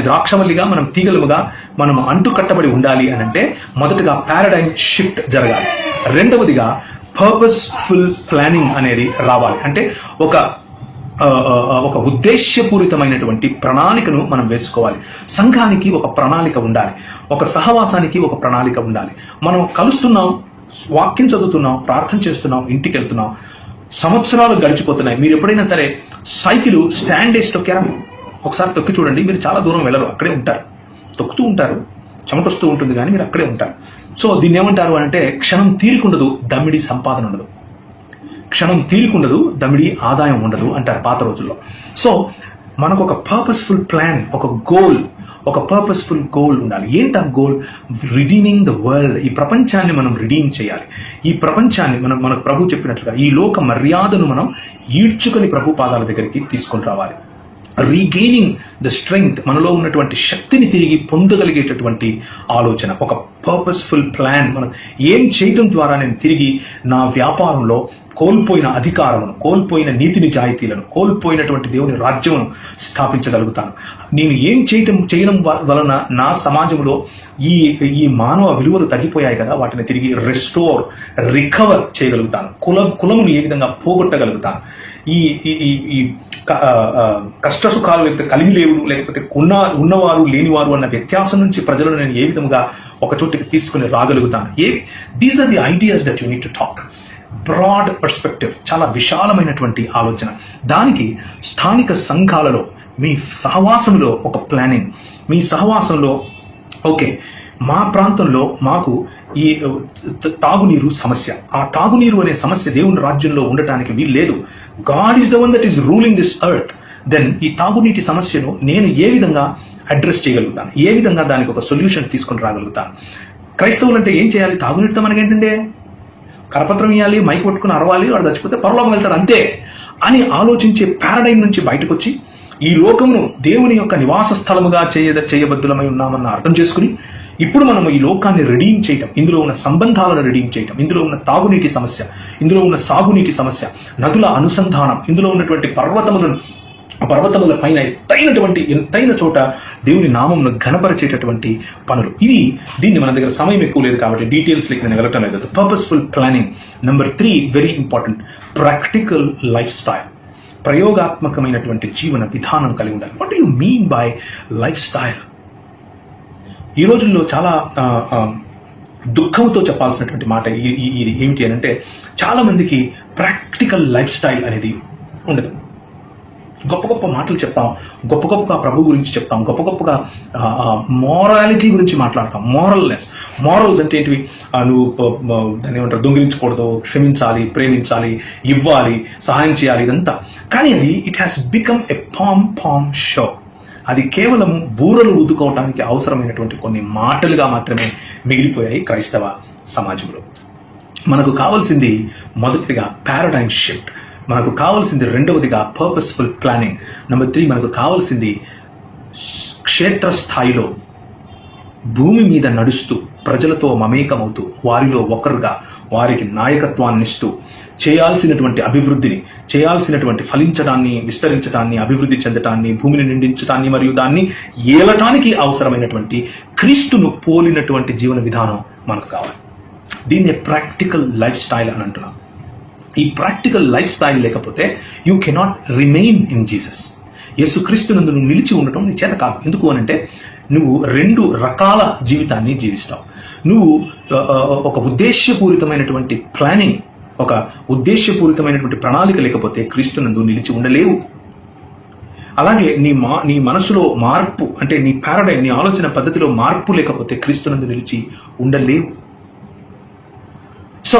A: ద్రాక్షవల్లిగా, మనం తీగలుగా మనం అంటుకట్టబడి ఉండాలి అని అంటే మొదటగా పారాడైమ్ షిఫ్ట్ జరగాలి. రెండవదిగా పర్పస్ఫుల్ ప్లానింగ్ అనేది రావాలి. అంటే ఒక ఉద్దేశ్యపూరితమైనటువంటి ప్రణాళికను మనం వేసుకోవాలి. సంఘానికి ఒక ప్రణాళిక ఉండాలి, ఒక సహవాసానికి ఒక ప్రణాళిక ఉండాలి. మనం కలుస్తున్నాం, వాక్యం చదువుతున్నాం, ప్రార్థన చేస్తున్నాం, ఇంటికి వెళ్తున్నాం, సంవత్సరాలు గడిచిపోతున్నాయి. మీరు ఎప్పుడైనా సరే సైకిల్ స్టాండ్ వేసి తొక్కారా? ఒకసారి తొక్కి చూడండి, మీరు చాలా దూరం వెళ్ళరు, అక్కడే ఉంటారు. తొక్కుతూ ఉంటారు, చెమటొస్తూ ఉంటుంది, కానీ మీరు అక్కడే ఉంటారు. సో దీన్ని ఏమంటారు అంటే, క్షణం తీరికుండదు, దమ్మిడి సంపాదన ఉండదు. క్షణం తీరికుండదు, దమ్మిడి ఆదాయం ఉండదు అంటారు పాత రోజుల్లో. సో మనకు ఒక పర్పస్ఫుల్ ప్లాన్, ఒక పర్పస్ఫుల్ గోల్ ఉండాలి. ఏంటి ఆ గోల్? Redeeming the world. ఈ ప్రపంచాన్ని మనం రిడీమ్ చేయాలి. ఈ ప్రపంచాన్ని మనకు ప్రభు చెప్పినట్లుగా ఈ లోక మర్యాదను మనం ఈడ్చుకొని ప్రభు పాదాల దగ్గరికి తీసుకొని రావాలి. రీగెయినింగ్ ద స్ట్రెంగ్త్, మనలో ఉన్నటువంటి శక్తిని తిరిగి పొందగలిగేటటువంటి ఆలోచన, ఒక పర్పస్ఫుల్ ప్లాన్. మనం ఏం చేయడం ద్వారా నేను తిరిగి నా వ్యాపారంలో కోల్పోయిన అధికారమును, కోల్పోయిన నీతి నిజాయితీలను, కోల్పోయినటువంటి దేవుని రాజ్యమును స్థాపించగలుగుతాను. నేను ఏం చేయడం వలన నా సమాజంలో ఈ మానవ విలువలు తగ్గిపోయాయి కదా, వాటిని తిరిగి రికవర్ చేయగలుగుతాను. కులమును ఏ విధంగా పోగొట్టగలుగుతాను. ఈ కష్టసుఖాలు, లేకపోతే కలిమిలేవులు, లేకపోతే ఉన్నవారు లేనివారు అన్న వ్యత్యాసం నుంచి ప్రజలను నేను ఏ విధంగా ఒక చోటికి తీసుకుని రాగలుగుతాను. These are the ideas that you need to talk. Broad perspective, చాలా విశాలమైనటువంటి ఆలోచన. దానికి స్థానిక సంఘాలలో, మీ సహవాసంలో ఒక ప్లానింగ్. మీ సహవాసంలో ఓకే, మా ప్రాంతంలో మాకు ఈ తాగునీరు సమస్య, ఆ తాగునీరు అనే సమస్య దేవుని రాజ్యంలో ఉండటానికి వీలు లేదు. God is the one that is ruling this earth. Then ఈ తాగునీటి సమస్యను నేను ఏ విధంగా అడ్రస్ చేయగలుగుతాను, ఏ విధంగా దానికి ఒక సొల్యూషన్ తీసుకొని రాగలుగుతాను. క్రైస్తవులు అంటే ఏం చేయాలి? తాగునీటితో మనకేంటంటే కరపత్రం ఇవ్వాలి, మైక్ పట్టుకుని అరవాలి, వాడు చచ్చిపోతే పరలోకం వెళ్తాడు అంతే అని ఆలోచించే పారాడైమ్ నుంచి బయటకు వచ్చి ఈ లోకమును దేవుని యొక్క నివాస స్థలముగా చేయబద్దులమై ఉన్నామన్న అర్థం చేసుకుని ఇప్పుడు మనము ఈ లోకాన్ని రెడీమ్ చేయటం, ఇందులో ఉన్న సంబంధాలను రెడీమ్ చేయటం, ఇందులో ఉన్న తాగునీటి సమస్య, ఇందులో ఉన్న సాగునీటి సమస్య, నదుల అనుసంధానం, ఇందులో ఉన్నటువంటి పర్వతముల పైన ఎత్తైన చోట దేవుని నామమును ఘనపరిచేటటువంటి పనులు ఇవి. దీన్ని మన దగ్గర సమయం ఎక్కువ లేదు కాబట్టి డీటెయిల్స్ లెక్క నేను వెళ్ళటం లేదు. Purposeful planning. Number 3, very important, practical lifestyle. ప్రయోగాత్మకమైనటువంటి జీవన విధానం కలిగి ఉండాలి. What do you mean by lifestyle? ఈ రోజుల్లో చాలా దుఃఖంతో చెప్పాల్సినటువంటి మాట ఇది ఏమిటి అని అంటే, చాలా మందికి ప్రాక్టికల్ లైఫ్ స్టైల్ అనేది ఉండదు. గొప్ప గొప్ప మాటలు చెప్తాం, గొప్ప గొప్పగా ప్రభు గురించి చెప్తాం, గొప్ప గొప్పగా మోరాలిటీ గురించి మాట్లాడతాం. మోరల్స్ అంటే ఏంటివి? నువ్వు దాన్ని ఏమంటారు, దొంగిలించకూడదు, క్షమించాలి, ప్రేమించాలి, ఇవ్వాలి, సహాయం చేయాలి, ఇదంతా. కానీ అది it has become a palm show. అది కేవలం బూరలు ఊదుకోవడానికి అవసరమైనటువంటి కొన్ని మాటలుగా మాత్రమే మిగిలిపోయాయి క్రైస్తవ సమాజంలో. మనకు కావాల్సింది మొదటిగా పారాడైమ్ షిఫ్ట్, మనకు కావాల్సింది రెండవదిగా పర్పస్ఫుల్ ప్లానింగ్, నెంబర్ 3 మనకు కావాల్సింది క్షేత్రస్థాయిలో భూమి మీద నడుస్తూ ప్రజలతో మమేకమవుతూ వారిలో ఒకరుగా వారికి నాయకత్వాన్ని ఇస్తూ చేయాల్సినటువంటి అభివృద్ధిని, చేయాల్సినటువంటి ఫలించడాన్ని, విస్తరించడాన్ని, అభివృద్ధి చెందటాన్ని, భూమిని నిండించడాన్ని మరియు దాన్ని ఏలటానికి అవసరమైనటువంటి క్రీస్తును పోలినటువంటి జీవన విధానం మనకు కావాలి. దీన్ని ప్రాక్టికల్ లైఫ్ స్టైల్ అని అంటున్నాం. ఈ ప్రాక్టికల్ లైఫ్ స్టైల్ లేకపోతే you cannot remain in Jesus. యేసుక్రీస్తునందు నువ్వు నిలిచి ఉండటం నీ చేత కాదు. ఎందుకు అనంటే నువ్వు 2 రకాల జీవితాన్ని జీవిస్తావు. నువ్వు ఒక ఉద్దేశ్యపూరితమైనటువంటి ప్లానింగ్, ఒక ఉద్దేశ్యపూరితమైనటువంటి ప్రణాళిక లేకపోతే క్రీస్తునందు నిలిచి ఉండలేవు. అలాగే నీ మనసులో మార్పు, అంటే నీ పారడైమ్, నీ ఆలోచన పద్ధతిలో మార్పు లేకపోతే క్రీస్తునందు నిలిచి ఉండలేవు. సో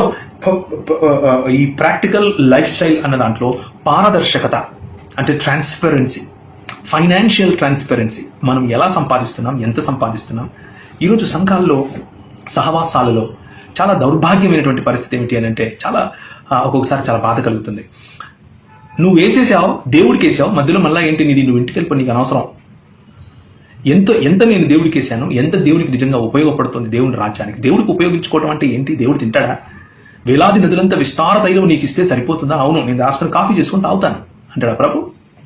A: ఈ ప్రాక్టికల్ లైఫ్ స్టైల్ అన్న దాంట్లో పారదర్శకత అంటే ట్రాన్స్పరెన్సీ, ఫైనాన్షియల్ ట్రాన్స్పరెన్సీ, మనం ఎలా సంపాదిస్తున్నాం, ఎంత సంపాదిస్తున్నాం. ఈరోజు సంఘాల్లో, సహవాసాలలో చాలా దౌర్భాగ్యమైనటువంటి పరిస్థితి ఏమిటి అని అంటే ఒక్కొక్కసారి చాలా బాధ కలుగుతుంది. నువ్వు వేసేసావు, దేవుడికి వేసావు, మధ్యలో మళ్ళీ ఏంటి నీది, నువ్వు ఇంటికి వెళ్ళిపో, నీకు అనవసరం. ఎంత నేను దేవుడికి వేసాను, ఎంత దేవుడికి నిజంగా ఉపయోగపడుతుంది దేవుని రాజ్యానికి. దేవుడికి ఉపయోగించుకోవడం అంటే ఏంటి? దేవుడు తింటాడా? వేలాది నదులంతా విస్తార తైలం నీకు ఇస్తే సరిపోతుందా? అవును, నేను దాచుకొని కాఫీ చేసుకొని తాగుతాను అంటాడా ప్రభు?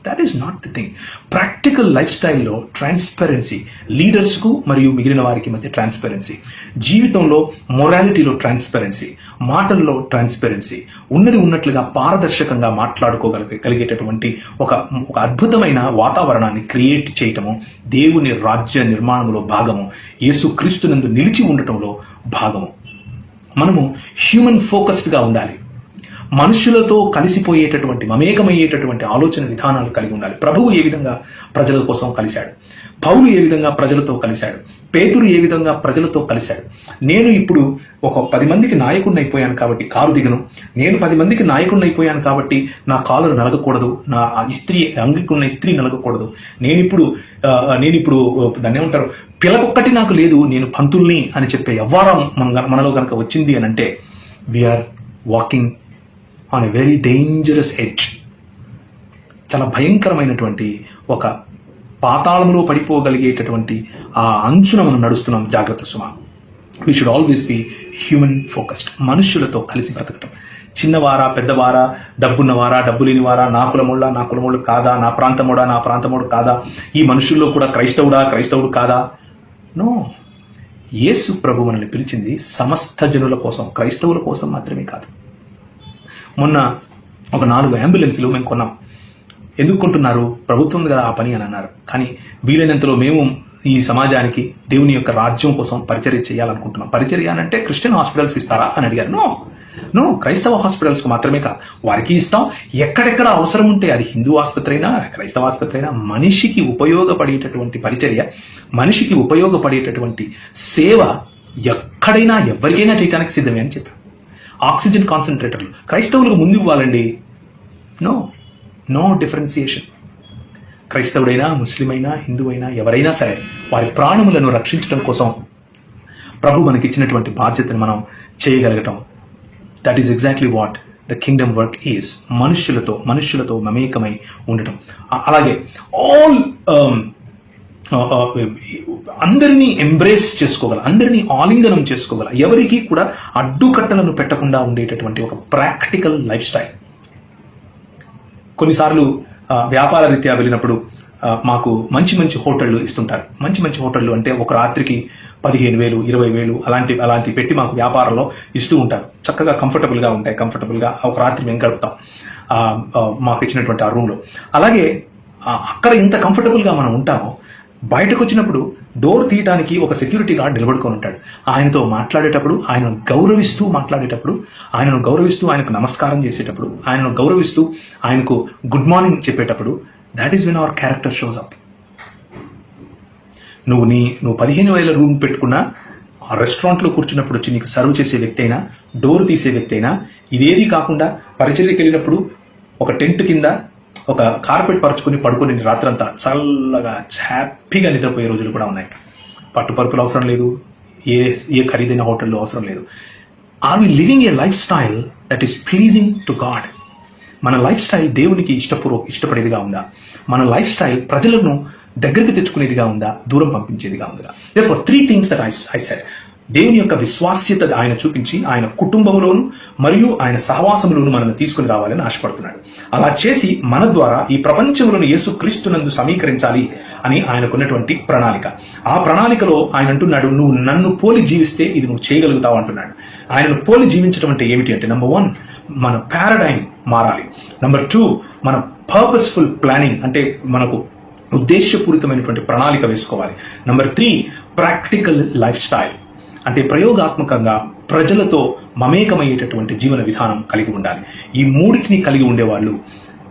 A: That is not the thing. Practical life స్టైల్లో ట్రాన్స్పరెన్సీ, లీడర్స్కు మరియు మిగిలిన వారికి మధ్య ట్రాన్స్పరెన్సీ, జీవితంలో మొరాలిటీలో ట్రాన్స్పరెన్సీ, మాటల్లో ట్రాన్స్పరెన్సీ, ఉన్నది ఉన్నట్లుగా పారదర్శకంగా మాట్లాడుకోగలిగేటటువంటి ఒక అద్భుతమైన వాతావరణాన్ని క్రియేట్ చేయటము దేవుని రాజ్య నిర్మాణంలో భాగము, యేసుక్రీస్తునందు నిలిచి ఉండటంలో భాగము. మనము హ్యూమన్ ఫోకస్డ్గా ఉండాలి. మనుషులతో కలిసిపోయేటటువంటి, మమేకమయ్యేటటువంటి ఆలోచన విధానాలు కలిగి ఉండాలి. ప్రభువు ఏ విధంగా ప్రజల కోసం కలిశాడు, పౌలు ఏ విధంగా ప్రజలతో కలిశాడు, పేతురు ఏ విధంగా ప్రజలతో కలిశాడు. నేను ఇప్పుడు ఒక 10 మందికి నాయకుడిని అయిపోయాను కాబట్టి కారు దిగను, నేను 10 మందికి నాయకుడిని అయిపోయాను కాబట్టి నా కాలు నలగకూడదు, నా అంగికి ఉన్న ఇస్త్రీ నలగకూడదు, నేను ఇప్పుడు దాన్ని ఏమంటారు, పిలకొక్కటి నాకు లేదు, నేను పంతుల్ని అని చెప్పే వ్యవహారం మనలో కనుక వచ్చింది అని అంటే we are walking on a very dangerous edge. చాలా భయంకరమైనటువంటి ఒక పాతాళంలో పడిపోగలిగేటటువంటి ఆ అంచున మనం నడుస్తున్నాం. జాగ్రత్త సుమా. We should always be human focused. మనుష్యులతో కలిసి బ్రతకటం. చిన్నవారా, పెద్దవారా, డబ్బున్నవారా, డబ్బు లేనివారా, నా కులమోళ్ళు కాదా, నా ప్రాంతమోడు కాదా, ఈ మనుషుల్లో కూడా క్రైస్తవుడు కాదా? నో. యేసు ప్రభు మనల్ని పిలిచింది సమస్త జనుల కోసం, క్రైస్తవుల కోసం మాత్రమే కాదు. మొన్న ఒక 4 అంబులెన్స్లు మేము కొన్నాం. ఎందుకు కొంటున్నారు? ప్రభుత్వం కదా ఆ పని అని అన్నారు. కానీ వీలైనంతలో మేము ఈ సమాజానికి దేవుని యొక్క రాజ్యం కోసం పరిచర్య చేయాలనుకుంటున్నాం. పరిచర్య అంటే క్రిస్టియన్ హాస్పిటల్స్ ఇస్తారా అని అడిగారు. నో, క్రైస్తవ హాస్పిటల్స్కి మాత్రమే కాదు, వారికి ఇస్తాం. ఎక్కడెక్కడ అవసరం ఉంటే, అది హిందూ ఆసుపత్రి అయినా, క్రైస్తవ ఆసుపత్రి అయినా, మనిషికి ఉపయోగపడేటటువంటి పరిచర్య, మనిషికి ఉపయోగపడేటటువంటి సేవ ఎక్కడైనా ఎవరికైనా చేయడానికి సిద్ధమే అని చెప్పారు. ఆక్సిజన్ కాన్సన్ట్రేటర్లు క్రైస్తవులకు ముందు ఇవ్వాలండి. No differentiation. క్రైస్తవుడైనా, ముస్లిం అయినా, హిందువు అయినా, ఎవరైనా సరే వారి ప్రాణములను రక్షించడం కోసం ప్రభు మనకిచ్చినటువంటి బాధ్యతను మనం చేయగలగటం. That is exactly what the kingdom work is. మనుష్యులతో మమేకమై ఉండటం. అలాగే అందరినీ ఎంబ్రేస్ చేసుకోగల, అందరినీ ఆలింగనం చేసుకోగల, ఎవరికి కూడా అడ్డుకట్టలను పెట్టకుండా ఉండేటటువంటి ఒక ప్రాక్టికల్ లైఫ్ స్టైల్. కొన్నిసార్లు వ్యాపార రీత్యా వెళ్ళినప్పుడు మాకు మంచి హోటళ్ళు ఇస్తుంటారు. మంచి హోటళ్ళు అంటే ఒక రాత్రికి 15,000, 20,000 అలాంటి పెట్టి మాకు వ్యాపారంలో ఇస్తూ ఉంటారు. చక్కగా కంఫర్టబుల్గా ఉంటాయి. కంఫర్టబుల్గా ఒక రాత్రి మేము గడుపుతాం మాకు ఇచ్చినటువంటి ఆ రూమ్లో. అలాగే అక్కడ ఇంత కంఫర్టబుల్గా మనం ఉంటామో, బయటకు వచ్చినప్పుడు డోర్ తీయటానికి ఒక సెక్యూరిటీ గార్డ్ నిలబడుకొని ఉంటాడు. ఆయనతో మాట్లాడేటప్పుడు, ఆయనను గౌరవిస్తూ మాట్లాడేటప్పుడు, ఆయనను గౌరవిస్తూ ఆయనకు నమస్కారం చేసేటప్పుడు, ఆయనను గౌరవిస్తూ ఆయనకు గుడ్ మార్నింగ్ చెప్పేటప్పుడు, that is when our character shows up. నువ్వు 15,000 రూమ్ పెట్టుకున్నా, ఆ రెస్టారెంట్లో కూర్చున్నప్పుడు వచ్చి నీకు సర్వ్ చేసే వ్యక్తి అయినా, డోర్ తీసే వ్యక్తి అయినా, ఇదేది కాకుండా పరిచర్యకి వెళ్ళినప్పుడు ఒక టెంట్ కింద ఒక కార్పెట్ పరుచుకొని పడుకొని రాత్రంతా చల్లగా హ్యాపీగా నిద్రపోయే రోజులు కూడా ఉన్నాయి. పట్టుపరుపులు అవసరం లేదు, ఏ ఖరీదైన హోటల్లో అవసరం లేదు. Are we living a life style that is pleasing to God? మన లైఫ్ స్టైల్ దేవునికి ఇష్టపడేదిగా ఉందా? మన లైఫ్ స్టైల్ ప్రజలను దగ్గరికి తెచ్చుకునేదిగా ఉందా, దూరం పంపించేదిగా ఉందా? Therefore 3 things that I said. దేవుని యొక్క విశ్వాస్యత ఆయన చూపించి ఆయన కుటుంబంలోను మరియు ఆయన సహవాసంలోను మనల్ని తీసుకుని రావాలని ఆశపడుతున్నాడు. అలా చేసి మన ద్వారా ఈ ప్రపంచంలోని యేసు క్రీస్తునందు సమీకరించాలి అని ఆయనకున్నటువంటి ప్రణాళిక. ఆ ప్రణాళికలో ఆయన అంటున్నాడు, నువ్వు నన్ను పోలి జీవిస్తే ఇది నువ్వు చేయగలుగుతావు అంటున్నాడు. ఆయనను పోలి జీవించడం అంటే ఏమిటి అంటే, నెంబర్ 1 మన పారాడైమ్ మారాలి. నెంబర్ 2 మన పర్పస్ఫుల్ ప్లానింగ్ అంటే మనకు ఉద్దేశపూరితమైనటువంటి ప్రణాళిక వేసుకోవాలి. నెంబర్ 3 ప్రాక్టికల్ లైఫ్ స్టైల్ అంటే ప్రయోగాత్మకంగా ప్రజలతో మమేకమయ్యేటటువంటి జీవన విధానం కలిగి ఉండాలి. ఈ మూడింటిని కలిగి ఉండేవాళ్ళు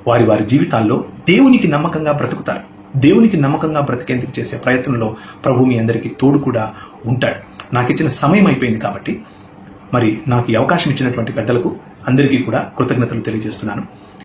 A: వారి వారి జీవితాల్లో దేవునికి నమ్మకంగా బ్రతుకుతారు. దేవునికి నమ్మకంగా బ్రతికేందుకు చేసే ప్రయత్నంలో ప్రభు మీ అందరికీ తోడు కూడా ఉంటాడు. నాకు ఇచ్చిన సమయం అయిపోయింది కాబట్టి మరి నాకు ఈ అవకాశం ఇచ్చినటువంటి పెద్దలకు అందరికీ కూడా కృతజ్ఞతలు తెలియజేస్తున్నాను.